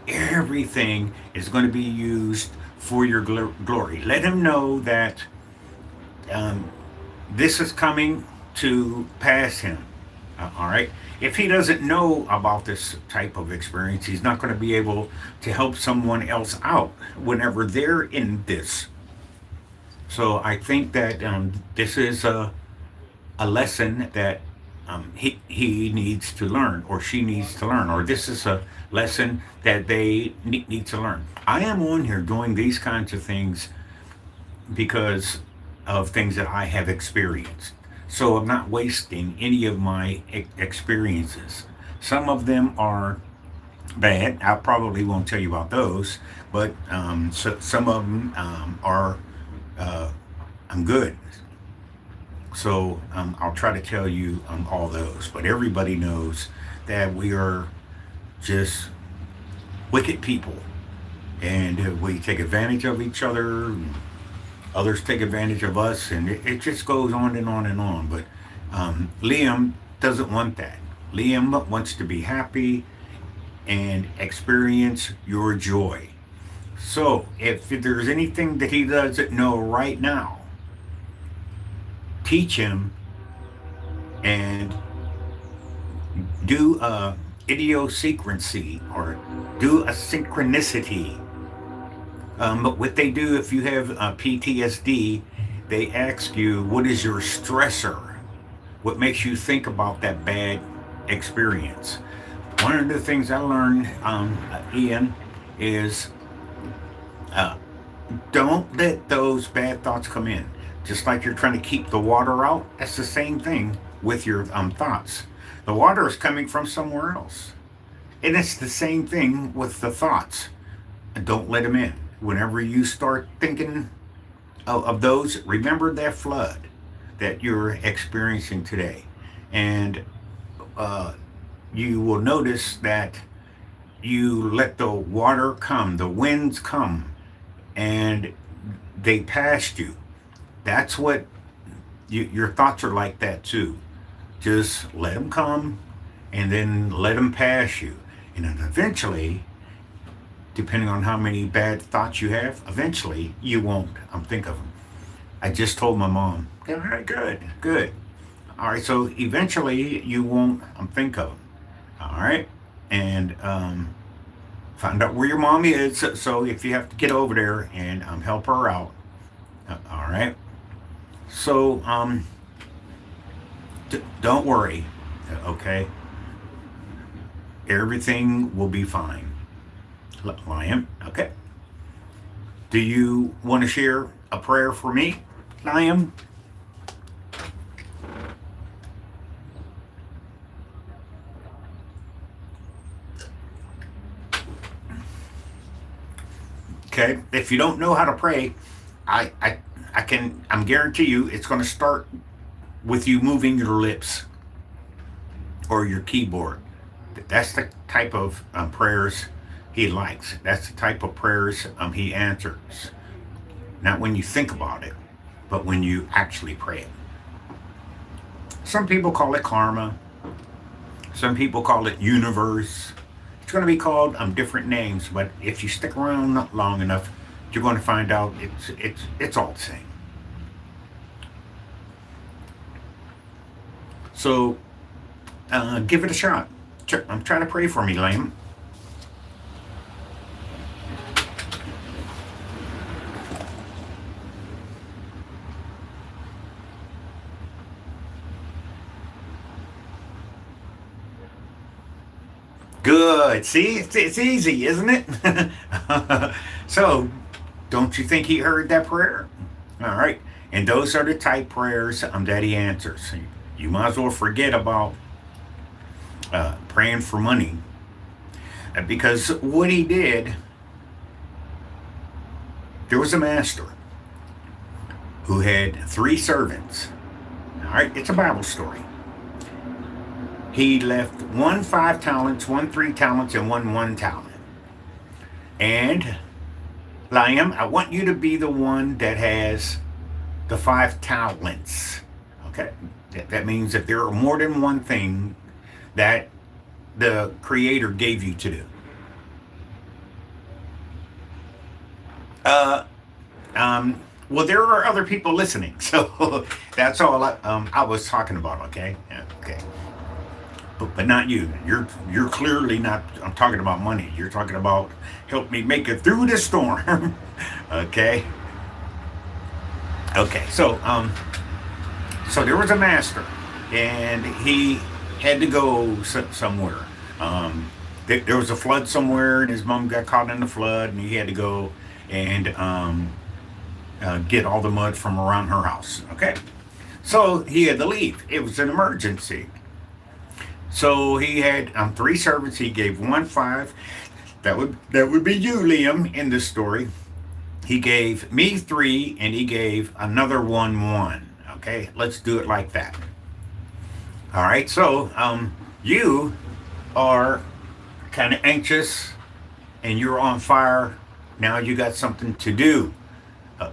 Everything is going to be used for your glory. Let him know that um, this is coming to pass him. All right. If he doesn't know about this type of experience, he's not going to be able to help someone else out whenever they're in this. So I think that this is a lesson that he needs to learn, or she needs to learn, or this is a lesson that they need to learn. I am on here doing these kinds of things because of things that I have experienced. So I'm not wasting any of my experiences. Some of them are bad. I probably won't tell you about those, but some of them are I'm good. So I'll try to tell you all those. But everybody knows that we are just wicked people, and we take advantage of each other. And others take advantage of us, and it just goes on and on and on. But Liam doesn't want that. Liam wants to be happy and experience your joy. So, if there's anything that he doesn't know right now, teach him and do a idiosyncrasy or do a synchronicity. But what they do if you have PTSD, they ask you, what is your stressor? What makes you think about that bad experience? One of the things I learned, Ian, is uh, don't let those bad thoughts come in. Just like you're trying to keep the water out, that's the same thing with your thoughts. The water is coming from somewhere else. And it's the same thing with the thoughts. Don't let them in. Whenever you start thinking of those, remember that flood that you're experiencing today. And uh, you will notice that you let the water come, the winds come, and they passed you. That's what your thoughts are like that too. Just let them come and then let them pass you. And then eventually, depending on how many bad thoughts you have, eventually you won't think of them. I just told my mom, all right, good, good. All right, so eventually you won't think of them. All right. And find out where your mom is. So if you have to get over there and help her out. All right. So don't worry. Okay. Everything will be fine. Lion. Okay. Do you want to share a prayer for me, Liam? Okay. If you don't know how to pray, I'm guarantee you it's going to start with you moving your lips or your keyboard. That's the type of prayers he likes. That's the type of prayers he answers. Not when you think about it, but when you actually pray it. Some people call it karma. Some people call it universe. It's going to be called different names, but if you stick around not long enough, you're going to find out it's all the same. So give it a shot. I'm trying to pray for me, Liam. Good. See, it's easy, isn't it? So, don't you think he heard that prayer? All right. And those are the type prayers that he answers. You might as well forget about praying for money. Because what he did, there was a master who had 3 servants. All right. It's a Bible story. He left 1 5 talents, 1 3 talents, and 1 talent. And Liam, I want you to be the one that has the 5 talents. Okay? That means that there are more than one thing that the Creator gave you to do. Uh, well, there are other people listening, so that's all I was talking about. Okay, yeah, okay. But not you. You're clearly not. I'm talking about money. You're talking about help me make it through the storm. Okay. Okay. So there was a master, and he had to go somewhere. There was a flood somewhere, and his mom got caught in the flood, and he had to go and get all the mud from around her house. Okay. So he had to leave. It was an emergency. So he had 3 servants. He gave 1 5. That would be you, Liam, in this story. He gave me 3, and he gave another 1. Okay, let's do it like that. All right. So you are kind of anxious, and you're on fire. Now you got something to do.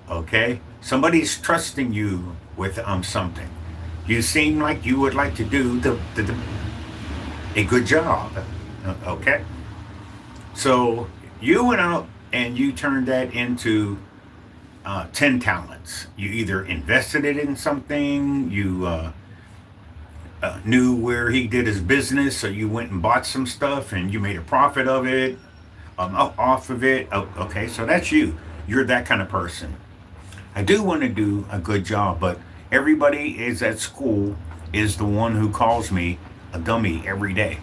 Okay, somebody's trusting you with something. You seem like you would like to do the a good job. Okay? So you went out and you turned that into 10 talents. You either invested it in something, you knew where he did his business, so you went and bought some stuff and you made a profit of it, off of it. Oh, okay, so that's you. You're that kind of person. I do want to do a good job, but everybody is at school is the one who calls me a dummy every day.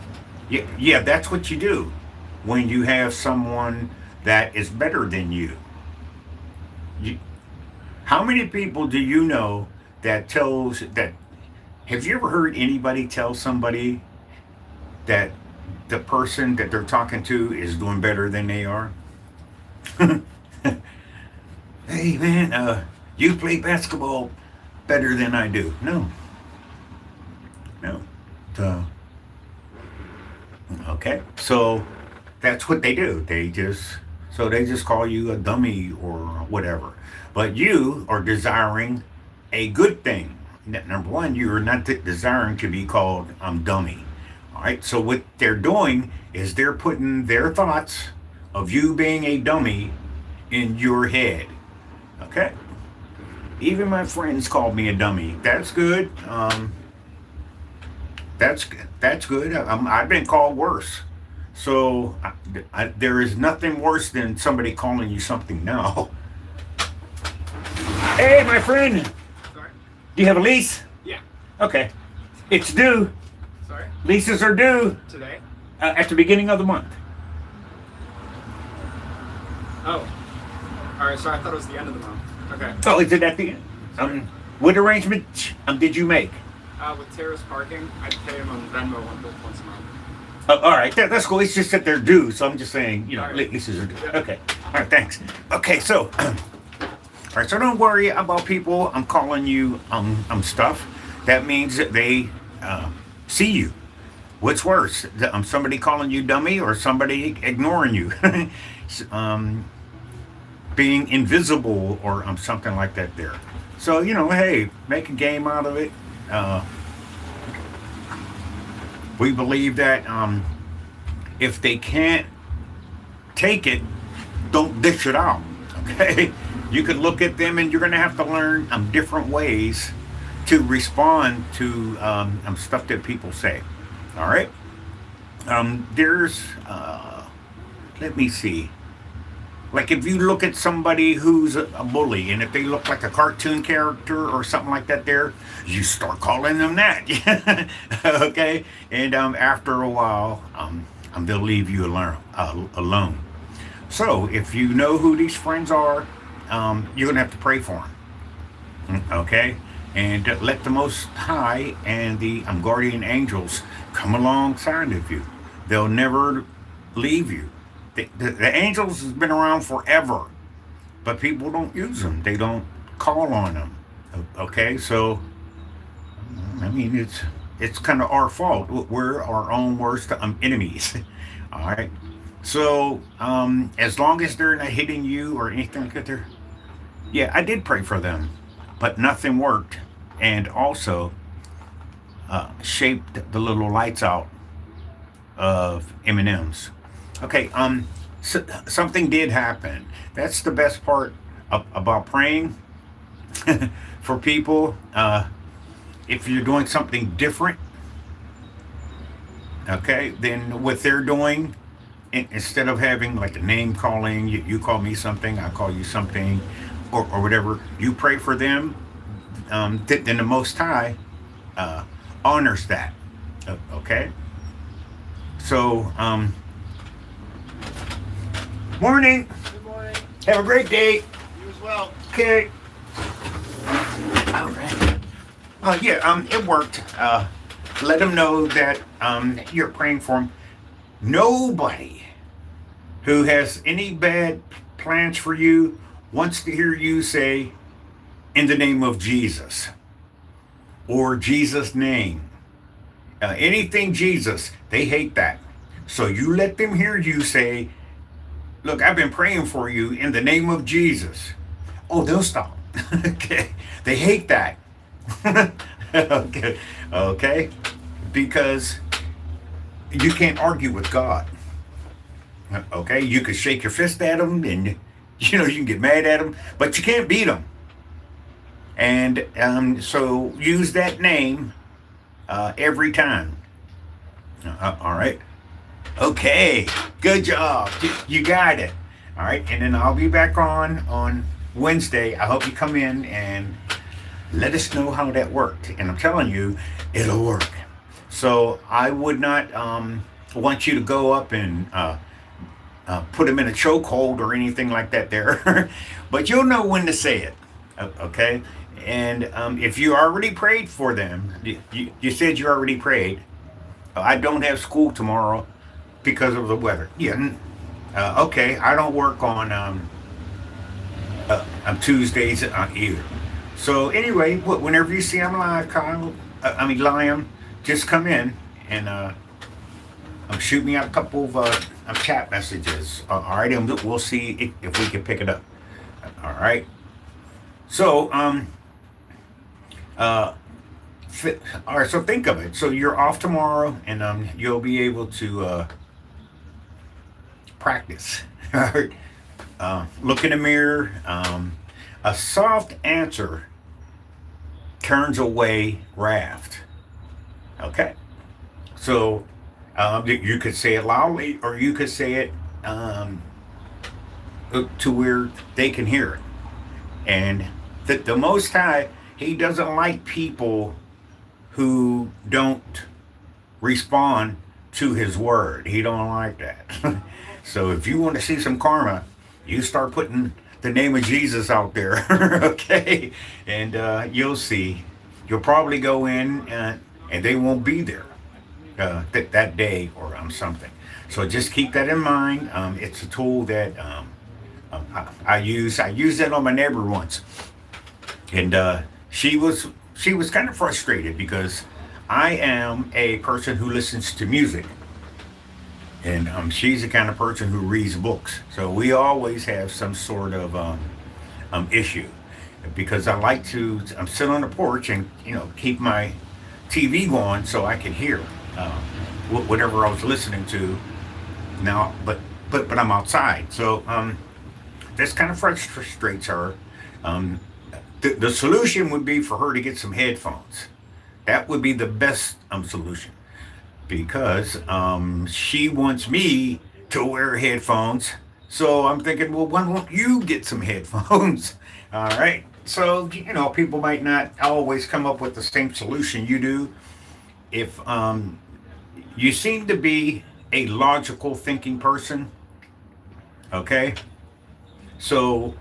Yeah, yeah, that's what you do when you have someone that is better than you. you how many people do you know that tells that? Have you ever heard anybody tell somebody that the person that they're talking to is doing better than they are? Hey man, you play basketball better than I do. No, no. So, okay, so that's what they do. They just call you a dummy or whatever. But you are desiring a good thing. Number one, you are not desiring to be called dummy. All right. So what they're doing is they're putting their thoughts of you being a dummy in your head. Okay. Even my friends called me a dummy. That's good. That's good. I've been called worse. So there is nothing worse than somebody calling you something now. Hey, my friend, Sorry? do you have a lease? Yeah. Okay. It's due. Sorry? Leases are due Today? at the beginning of the month. Oh. Alright, so I thought it was the end of the month. Okay. Oh, is it at the end? Sorry. What arrangement did you make? With Terrace Parking, I pay him on Venmo once a month. All right, that's cool. It's just that they're due, so I'm just saying, All right. leases are due. Yep. Okay. All right, thanks. Okay, so, all right, so don't worry about people. I'm calling you stuff. That means that they see you. What's worse, somebody calling you dummy or somebody ignoring you, being invisible or something like that. There. So hey, make a game out of it. Uh, we believe that if they can't take it, don't dish it out. Okay, you can look at them, and you're going to have to learn different ways to respond to stuff that people say. All right. There's let me see. Like if you look at somebody who's a bully, and if they look like a cartoon character or something like that, there, you start calling them that. Okay, and after a while, they'll leave you alone. So if you know who these friends are, you're gonna have to pray for them. Okay, and let the Most High and the guardian angels come alongside of you. They'll never leave you. The angels has been around forever, but people don't use them. They don't call on them. Okay, so I mean it's kind of our fault. We're our own worst enemies. All right. So as long as they're not hitting you or anything like that, yeah, I did pray for them, but nothing worked, and also shaped the little lights out of M&Ms. Okay, something did happen. That's the best part about praying for people. If you're doing something different, okay, than what they're doing, instead of having like a name calling, you call me something, I call you something, or whatever, you pray for them, then the Most High honors that. Okay? So, morning. Good morning. Have a great day. You as well. Okay. All right. Yeah. It worked. Let them know that you're praying for them. Nobody who has any bad plans for you wants to hear you say, "In the name of Jesus," or "Jesus' name." Anything Jesus, they hate that. So you let them hear you say, "Look, I've been praying for you in the name of Jesus." Oh, they'll stop. Okay. They hate that. Okay. Okay. Because You can't argue with God. Okay, you could shake your fist at him, and you can get mad at him, but you can't beat him. And so use that name every time. All right. Okay. Good job. You got it. All right. And then I'll be back on Wednesday. I hope you come in and let us know how that worked. And I'm telling you, it'll work. So I would not want you to go up and put them in a chokehold or anything like that there. But you'll know when to say it. Okay? And if you already prayed for them, you said you already prayed. I don't have school tomorrow because of the weather. Yeah. Okay. I don't work on Tuesdays either. So anyway, whenever you see I'm live, Kyle, Liam, just come in and shoot me out a couple of chat messages. All right, and we'll see if we can pick it up. All right. So all right. So think of it. So you're off tomorrow, and you'll be able to practice. All right. Look in the mirror. A soft answer turns away wrath. Okay. So you could say it loudly, or you could say it to where they can hear it. And the Most High, He doesn't like people who don't respond to His word. He don't like that. So if you want to see some karma, you start putting the name of Jesus out there, okay? And you'll see. You'll probably go in and they won't be there that day or something. So just keep that in mind. It's a tool that I use. I used that on my neighbor once, and she was kind of frustrated because I am a person who listens to music, and she's the kind of person who reads books. So we always have some sort of issue because I like to sit on the porch and keep my TV going so I can hear whatever I was listening to now, but I'm outside, so this kind of frustrates her. The solution would be for her to get some headphones. That would be the best solution because she wants me to wear headphones. So I'm thinking, well, why don't you get some headphones? All right. So people might not always come up with the same solution you do. If you seem to be a logical thinking person, okay? So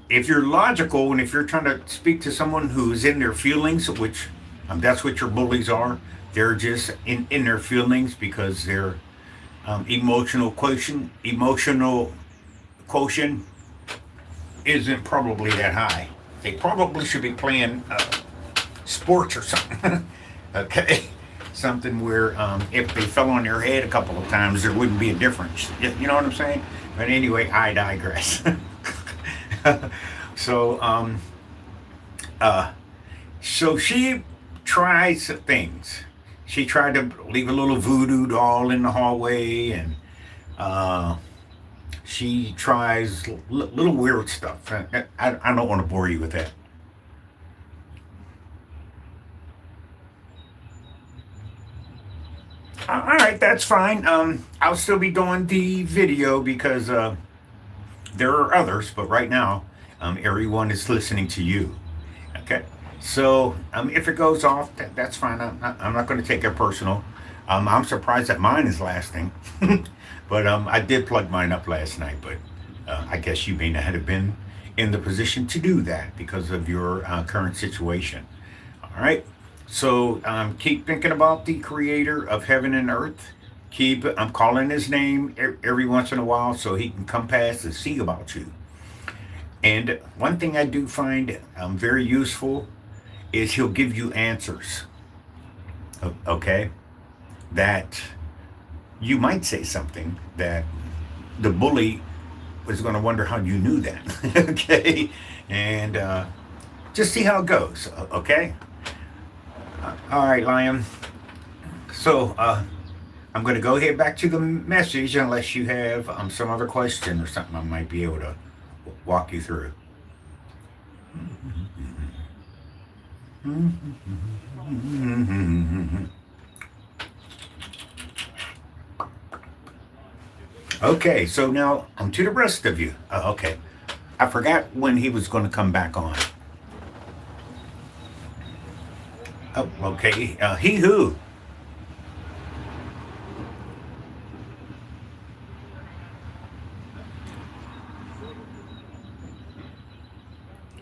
if you're logical and if you're trying to speak to someone who's in their feelings, which that's what your bullies are, they're just in their feelings because their emotional quotient isn't probably that high. They probably should be playing sports or something. Okay, something where if they fell on their head a couple of times, there wouldn't be a difference. You know what I'm saying? But anyway, I digress. So so she tries things. She tried to leave a little voodoo doll in the hallway, and she tries little weird stuff. I don't want to bore you with that. All right, that's fine. I'll still be doing the video because there are others, but right now, everyone is listening to you. Okay, so if it goes off, that's fine. I'm not going to take it personal. I'm surprised that mine is lasting, but I did plug mine up last night. But I guess you may not have been in the position to do that because of your current situation. All right. So keep thinking about the creator of heaven and earth. I'm calling his name every once in a while so he can come past and see about you. And one thing I do find very useful is he'll give you answers. Okay? That you might say something that the bully was going to wonder how you knew that. Okay? And just see how it goes. Okay? All right, Liam. So, I'm going to go ahead back to the message unless you have some other question or something I might be able to walk you through. Okay, so now to the rest of you. Okay, I forgot when he was going to come back on. Oh, okay. He who?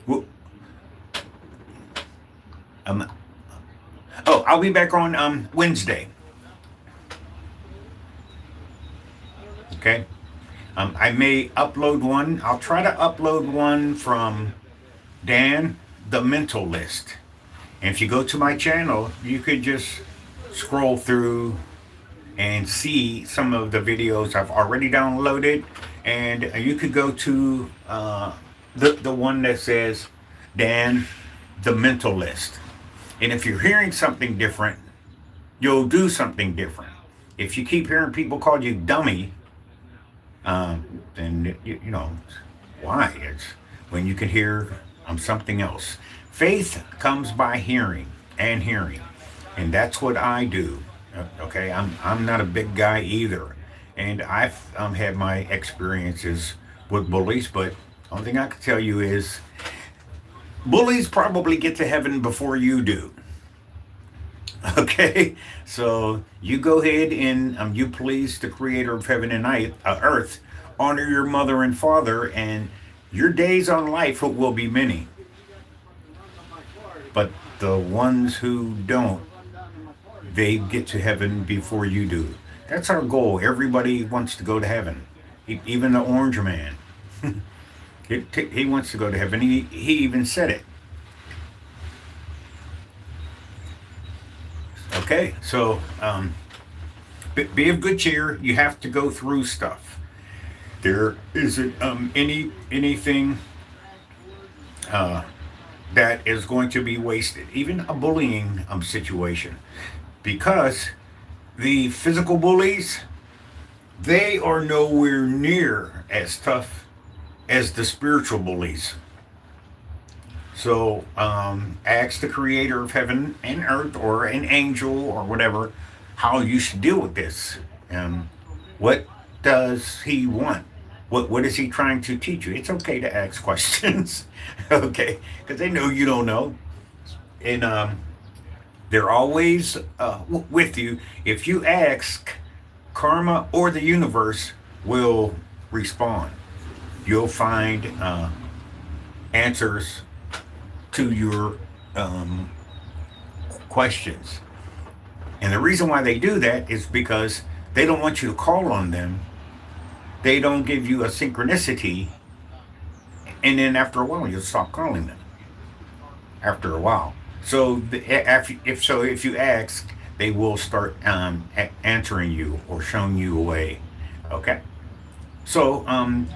Wh- Um, oh, I'll be back on Wednesday. Okay. I may upload one. I'll try to upload one from Dan, the Mental List. And if you go to my channel, you could just scroll through and see some of the videos I've already downloaded. And you could go to the one that says Dan, the Mental List. And if you're hearing something different, you'll do something different. If you keep hearing people call you dummy, then you know why. It's when you can hear something else. Faith comes by hearing and hearing, and that's what I do. Okay, I'm not a big guy either, and I've had my experiences with bullies, but only thing I can tell you is bullies probably get to heaven before you do. Okay, so you go ahead and you please the creator of heaven and earth, honor your mother and father, and your days on life will be many. But the ones who don't, they get to heaven before you do. That's our goal. Everybody wants to go to heaven, even the orange man. He wants to go to heaven. He even said it. Okay, so be of good cheer. You have to go through stuff. There isn't anything that is going to be wasted, even a bullying situation, because the physical bullies, they are nowhere near as tough as the spiritual bullies. So ask the creator of heaven and earth or an angel or whatever how you should deal with this. What does he want? What is he trying to teach you? It's okay to ask questions, okay, because they know you don't know, and they're always with you. If you ask, karma or the universe will respond. You'll find answers to your questions. And the reason why they do that is because they don't want you to call on them. They don't give you a synchronicity. And then after a while, you'll stop calling them. After a while. So if you ask, they will start answering you or showing you a way. Okay? So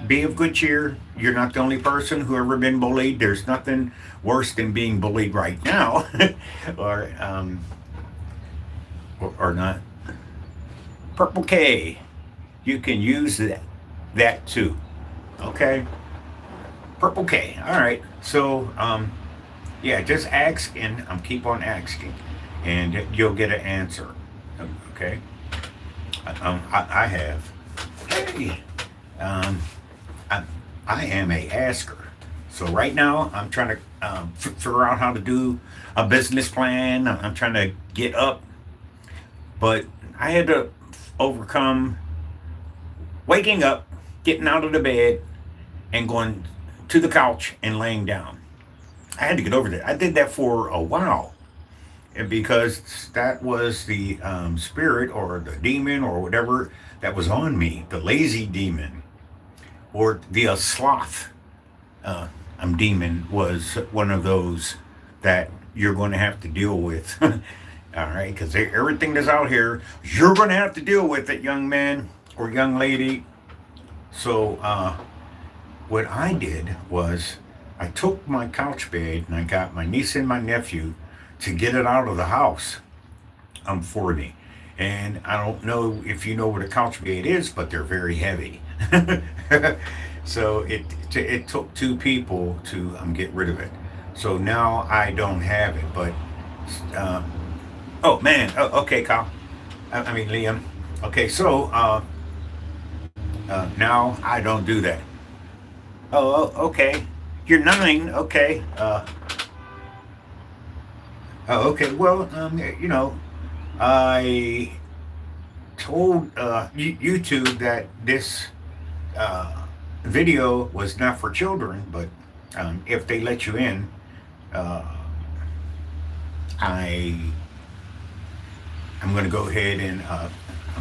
be of good cheer. You're not the only person who ever been bullied. There's nothing worse than being bullied right now, or not. Purple K. You can use that too. Okay. Purple K. All right. So yeah, just ask and keep on asking, and you'll get an answer. Okay. I have. Hey. Um, I am a asker. So right now I'm trying to figure out how to do a business plan. I'm trying to get up, but I had to overcome waking up, getting out of the bed, and going to the couch and laying down. I had to get over that. I did that for a while because that was the spirit or the demon or whatever that was on me, the lazy demon or the sloth demon was one of those that you're going to have to deal with. All right, because everything that's out here, you're going to have to deal with it, young man or young lady. So what I did was I took my couch bed and I got my niece and my nephew to get it out of the house for me. And I don't know if you know what a couch bed is, but they're very heavy. So it took two people to get rid of it. So now I don't have it. But uh, oh man, okay, Kyle. I mean Liam. Okay, so now I don't do that. Okay. You're 9. Okay. Okay. Well, I told YouTube that this uh, video was not for children, but if they let you in, uh, I I'm going to go ahead and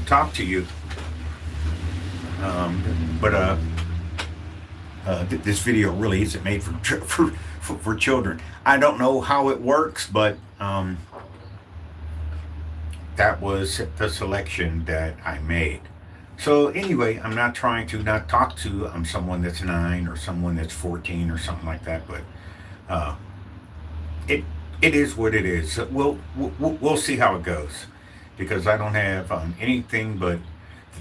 talk to you. But this video really isn't made for for children. I don't know how it works, but that was the selection that I made. So anyway, I'm not trying to not talk to someone that's 9 or someone that's 14 or something like that, but uh, it it is what it is. We'll see how it goes, because I don't have anything but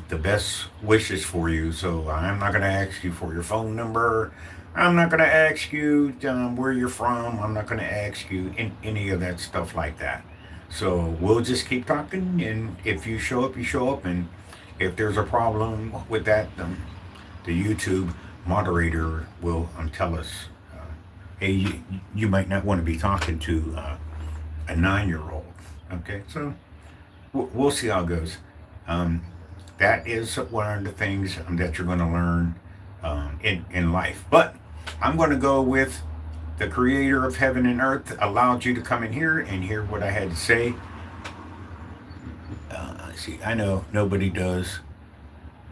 the best wishes for you. So I'm not going to ask you for your phone number. I'm not going to ask you where you're from. I'm not going to ask you any of that stuff like that. So we'll just keep talking, and if you show up, you show up, and if there's a problem with that, the YouTube moderator will tell us, hey, you might not want to be talking to a 9-year-old. Okay, so we'll see how it goes. Um, that is one of the things that you're going to learn in life. But I'm going to go with the creator of heaven and earth allowed you to come in here and hear what I had to say. See, I know nobody does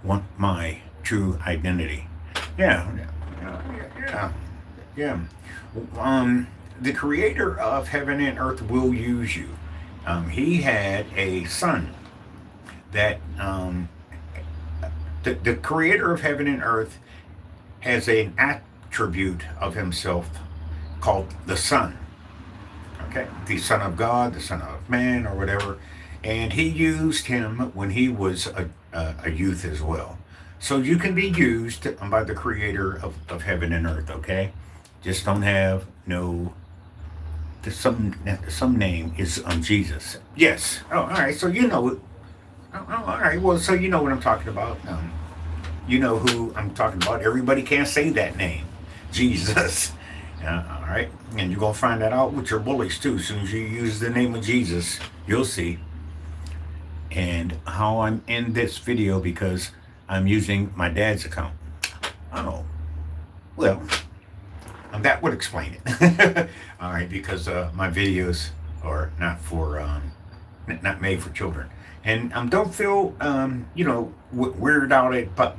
want my true identity. Yeah, yeah, yeah. The creator of heaven and earth will use you. He had a son that the creator of heaven and earth has an attribute of himself called the Son. Okay, the Son of God, the Son of Man, or whatever. And he used him when he was a youth as well. So you can be used by the creator of heaven and earth, okay? Just don't have no, some name is Jesus. Yes. Oh, all right. So you know it. Oh, all right. Well, so you know what I'm talking about. You know who I'm talking about. Everybody can't say that name, Jesus. All right. And you're going to find that out with your bullies too. As soon as you use the name of Jesus, you'll see. And how I'm in this video because I'm using my dad's account. Oh, well, that would explain it. All right, because my videos are not made for children, and don't feel weird out it, but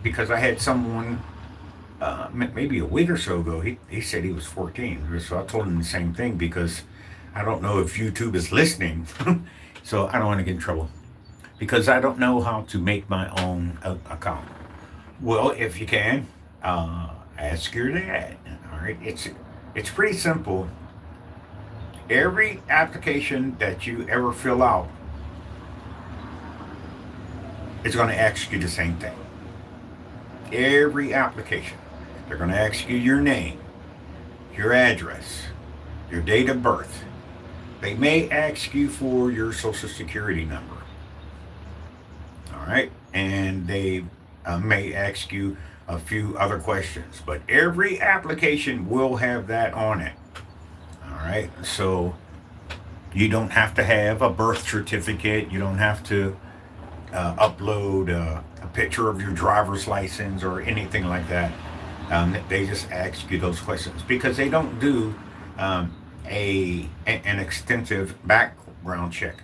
because I had someone maybe a week or so ago, he said he was 14, so I told him the same thing because I don't know if YouTube is listening, so I don't want to get in trouble because I don't know how to make my own account. Well, if you can, ask your dad. All right, it's pretty simple. Every application that you ever fill out is going to ask you the same thing. Every application, they're going to ask you your name, your address, your date of birth. They may ask you for your social security number. All right, and they may ask you a few other questions, but every application will have that on it. All right, so you don't have to have a birth certificate. You don't have to upload a picture of your driver's license or anything like that. They just ask you those questions because they don't do an extensive background check.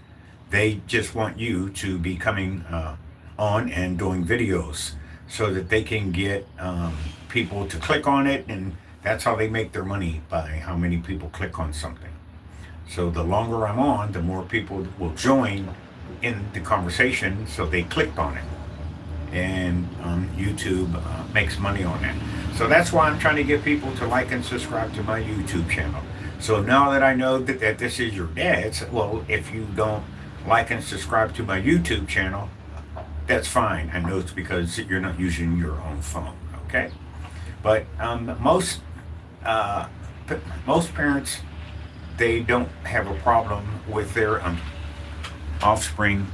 They just want you to be coming on and doing videos so that they can get people to click on it, and that's how they make their money, by how many people click on something. So the longer I'm on, the more people will join in the conversation, so they clicked on it, and YouTube makes money on that. So that's why I'm trying to get people to like and subscribe to my YouTube channel. So now that I know that this is your dad's, well, if you don't like and subscribe to my YouTube channel, that's fine. I know it's because you're not using your own phone, okay? But uh, most parents, they don't have a problem with their offspring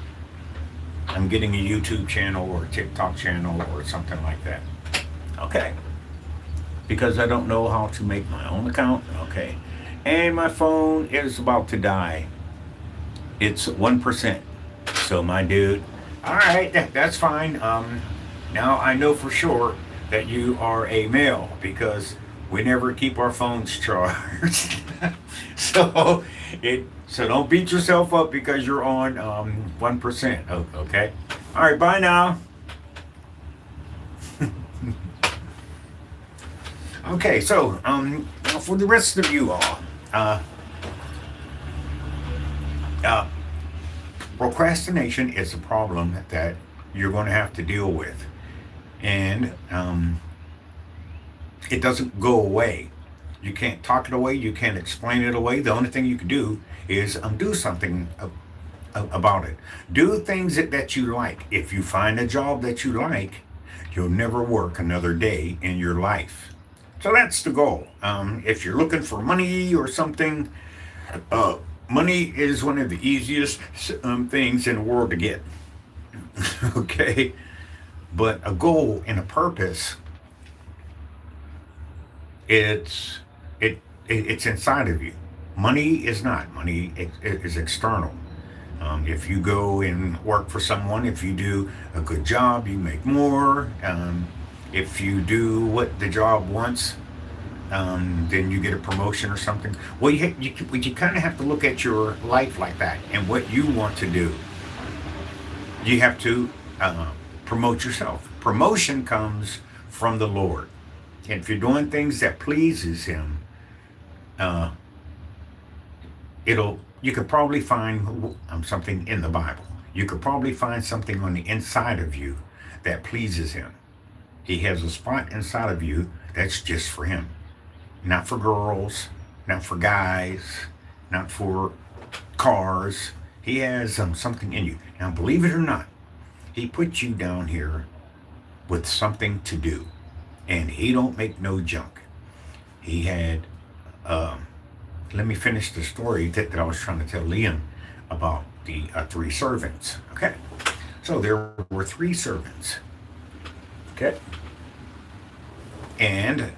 getting a YouTube channel or a TikTok channel or something like that. Okay. Because I don't know how to make my own account. Okay. And my phone is about to die. It's 1%. So, my dude, all right, that's fine. Now I know for sure that you are a male because we never keep our phones charged. so, so don't beat yourself up because you're on 1%. Okay. All right. Bye now. Okay. So for the rest of you all, uh, uh, procrastination is a problem that you're going to have to deal with, and it doesn't go away. You can't talk it away. You can't explain it away. The only thing you can do is do something about it. Do things that you like. If you find a job that you like, you'll never work another day in your life. So that's the goal. If you're looking for money or something, uh, money is one of the easiest things in the world to get. Okay? But a goal and a purpose, it's it's inside of you. Money is not. Money is external. If you go and work for someone, if you do a good job, you make more. If you do what the job wants, then you get a promotion or something. Well, you kind of have to look at your life like that and what you want to do. You have to promote yourself. Promotion comes from the Lord. And if you're doing things that pleases Him, uh, you could probably find something in the Bible. You could probably find something on the inside of you that pleases Him. He has a spot inside of you that's just for Him, not for girls, not for guys, not for cars. He has something in you. Now, believe it or not, He put you down here with something to do, and He don't make no junk. He had. Let me finish the story that I was trying to tell Liam about the three servants. Okay, so there were three servants. Okay, and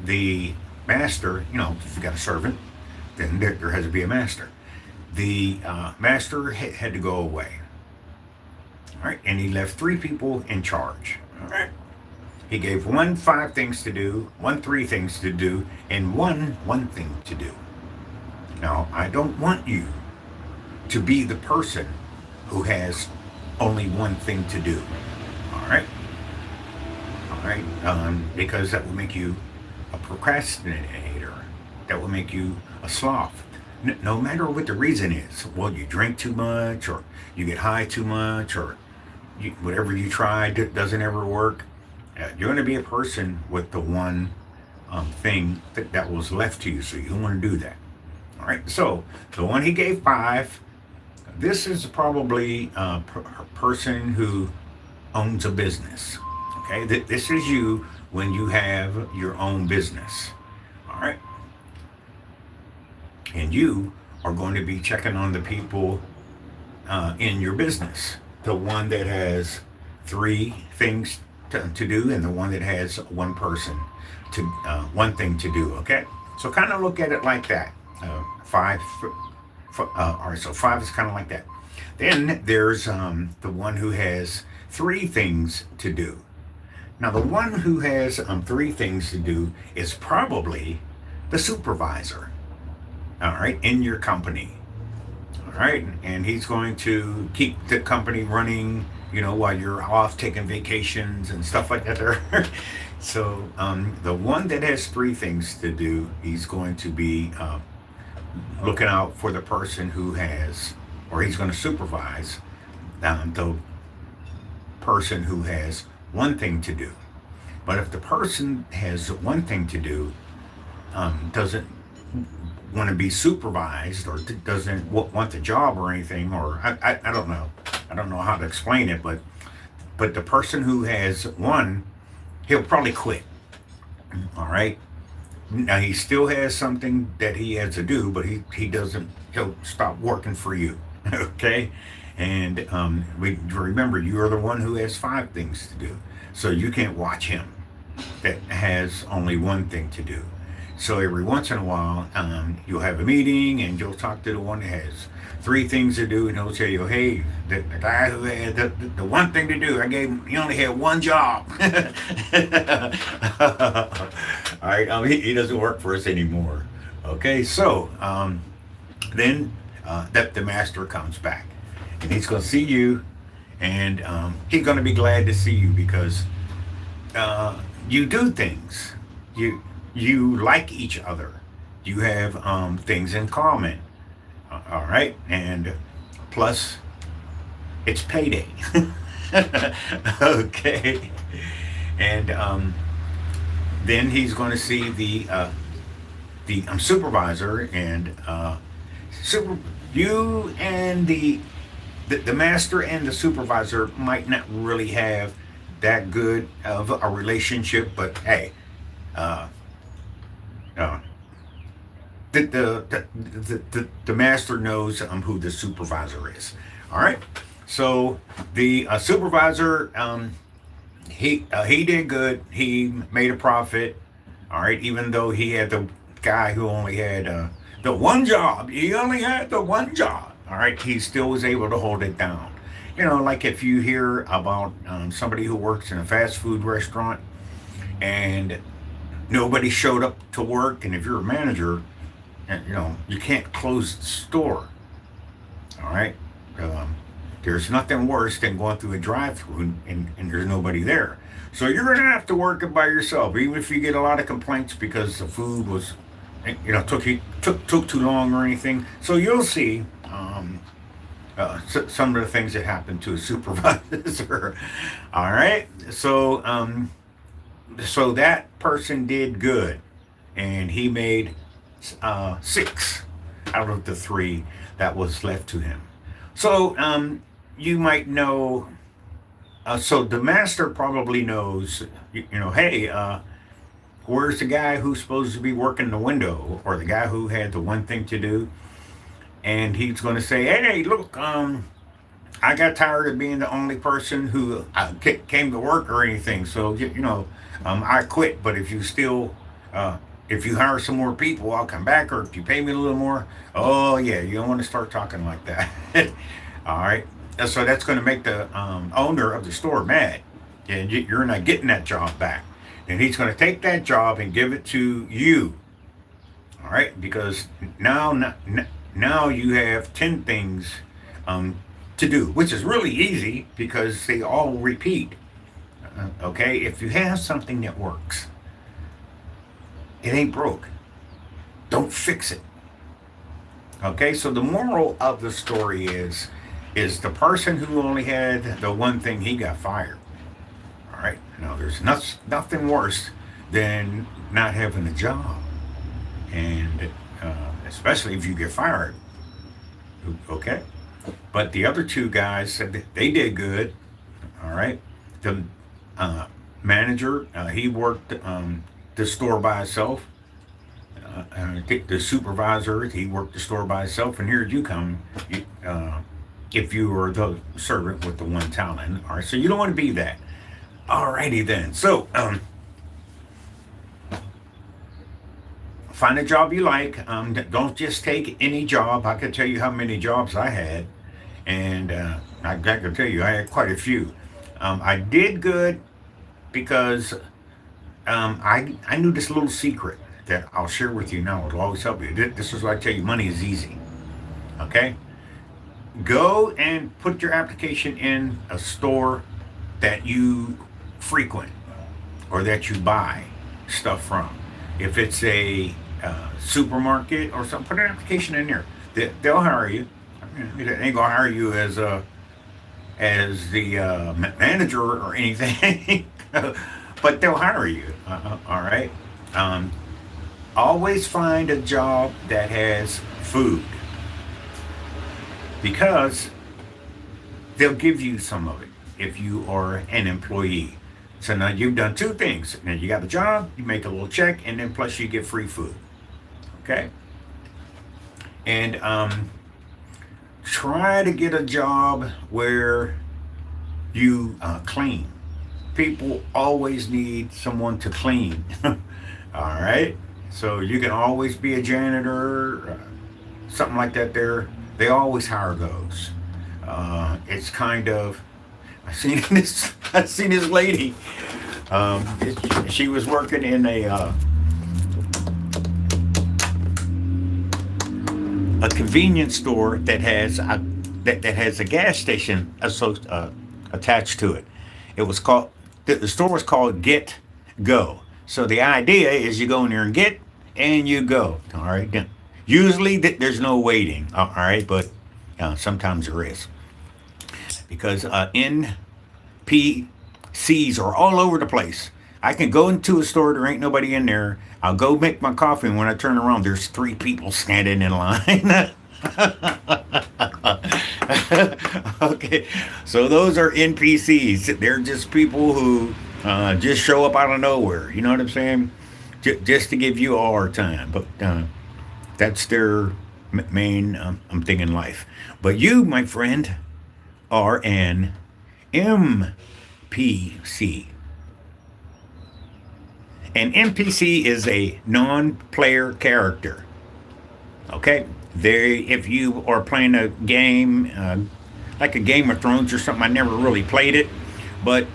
the master, if you got a servant, then there has to be a master. The master had to go away. All right, and he left three people in charge. All right. He gave one 5 things to do, one 3 things to do, and one thing to do. Now, I don't want you to be the person who has only one thing to do. All right? All right? Because that will make you a procrastinator. That will make you a sloth. No matter what the reason is. Well, you drink too much, or you get high too much, or whatever you try doesn't ever work. You're going to be a person with the one thing that was left to you, so you don't want to do that. All right, so the one he gave 5, this is probably a person who owns a business. Okay, this is you when you have your own business. All right, and you are going to be checking on the people in your business. The one that has 3 things to do, and the one that has one person to one thing to do. Okay, so kind of look at it like that. 5. All right, so 5 is kind of like that. Then there's the one who has 3 things to do. Now, the one who has 3 things to do is probably the supervisor. All right, in your company. All right, and he's going to keep the company running, while you're off taking vacations and stuff like that there. So the one that has 3 things to do, he's going to be looking out for the person who has, or he's going to supervise the person who has one thing to do. But if the person has one thing to do, doesn't want to be supervised or doesn't want the job or anything, or I don't know. I don't know how to explain it, but the person who has won, he'll probably quit. All right. Now he still has something that he has to do, but he doesn't. He'll stop working for you. Okay. And we remember you are the one who has five things to do, so you can't watch him that has only one thing to do. So every once in a while, you'll have a meeting and you'll talk to the one that has three things to do, and he'll tell you, "Hey, the guy who had the one thing to do, I gave him. He only had one job." All right, he doesn't work for us anymore. Okay, so then that the master comes back, and he's going to see you, and he's going to be glad to see you because you do things. You like each other. You have things in common. All right, and plus it's payday. Okay, and then he's going to see the supervisor, and super you and the master and the supervisor might not really have that good of a relationship, but hey, uh, uh, the master knows who the supervisor is. All right, so the supervisor, he did good. He made a profit. All right, even though he had the guy who only had the one job. He only had the one job. All right, he still was able to hold it down. You know, like if you hear about somebody who works in a fast food restaurant and nobody showed up to work, and if you're a manager, you know, you can't close the store. All right, there's nothing worse than going through a drive-through and there's nobody there. So you're gonna have to work it by yourself, even if you get a lot of complaints because the food was, you know, took too long or anything. So you'll see some of the things that happened to a supervisor. All right, so that person did good, and he made six out of the three that was left to him. So you might know. So the master probably knows. You know, hey, where's the guy who's supposed to be working the window, or the guy who had the one thing to do? And he's going to say, "Hey, look, I got tired of being the only person who came to work or anything. So you know, I quit. But if you still, if you hire some more people, I'll come back. Or if you pay me a little more, oh yeah, you don't want to start talking like that." All right. So that's going to make the owner of the store mad, and you're not getting that job back. And he's going to take that job and give it to you. All right, because now you have 10 things to do, which is really easy because they all repeat. Okay, if you have something that works, it ain't broke. Don't fix it. Okay, so the moral of the story is the person who only had the one thing, he got fired. All right, now there's nothing worse than not having a job, and especially if you get fired. Okay, but the other two guys said that they did good. All right, the manager, he worked the store by himself. The supervisor, he worked the store by himself, and here you come. If you were the servant with the one talent. All right, so you don't want to be that. Alrighty then. So find a job you like. Don't just take any job. I can tell you how many jobs I had, and I can tell you I had quite a few. I did good because I knew this little secret that I'll share with you now. It'll always help you. This is what I tell you. Money is easy. Okay. Go and put your application in a store that you frequent or that you buy stuff from. If it's a supermarket or something, put an application in there. They'll hire you. They ain't gonna hire you as the manager or anything, but they'll hire you. All right. always find a job that has food, because they'll give you some of it if you are an employee. So now you've done two things. Now you got the job, you make a little check, and then plus you get free food. Okay? And try to get a job where you clean. People always need someone to clean. All right? So you can always be a janitor, something like that there. They always hire those. It's kind of, I seen this lady. She was working in a convenience store that has that has a gas station attached to it. It was called the store was called Get Go. So the idea is you go in there and get and you go. All right. Usually there's no waiting. All right, but sometimes there is, because NPCs are all over the place. I can go into a store, there ain't nobody in there. I'll go make my coffee, and when I turn around, there's three people standing in line. Okay, so those are NPCs. They're just people who just show up out of nowhere. You know what I'm saying? Just to give you a hard time. But that's their main, I'm thinking, life. But you, my friend, are an NPC. An NPC is a non-player character. Okay, if you are playing a game like a Game of Thrones or something, I never really played it, but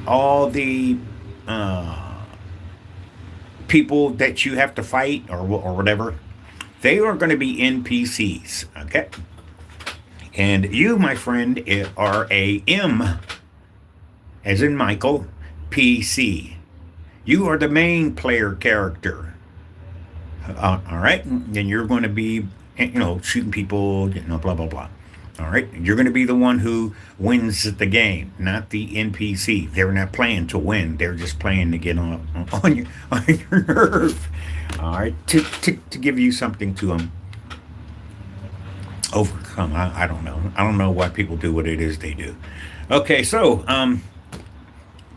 all the people that you have to fight or whatever, they are going to be NPCs. Okay, and you, my friend, are a M, as in Michael, PC. You are the main player character. All right, and you're going to be, shooting people, blah blah blah. All right, you're going to be the one who wins the game, not the NPC. They're not playing to win; they're just playing to get on your nerve. All right, to give you something to overcome. I don't know. I don't know why people do what it is they do. Okay, so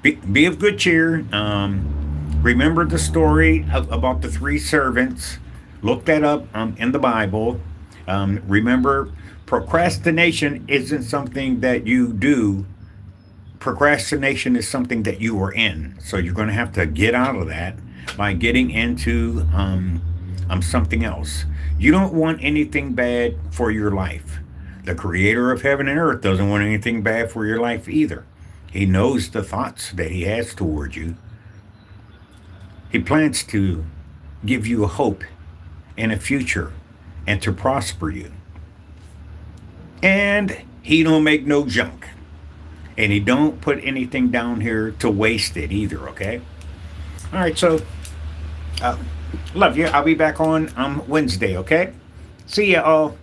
be of good cheer. Remember the story about the three servants. Look that up in the Bible. Remember, procrastination isn't something that you do. Procrastination is something that you are in. So you're going to have to get out of that by getting into something else. You don't want anything bad for your life. The creator of heaven and earth doesn't want anything bad for your life either. He knows the thoughts that he has toward you. He plans to give you a hope and a future and to prosper you. And he don't make no junk. And he don't put anything down here to waste it either, okay? All right, so love you. I'll be back on Wednesday, okay? See ya all.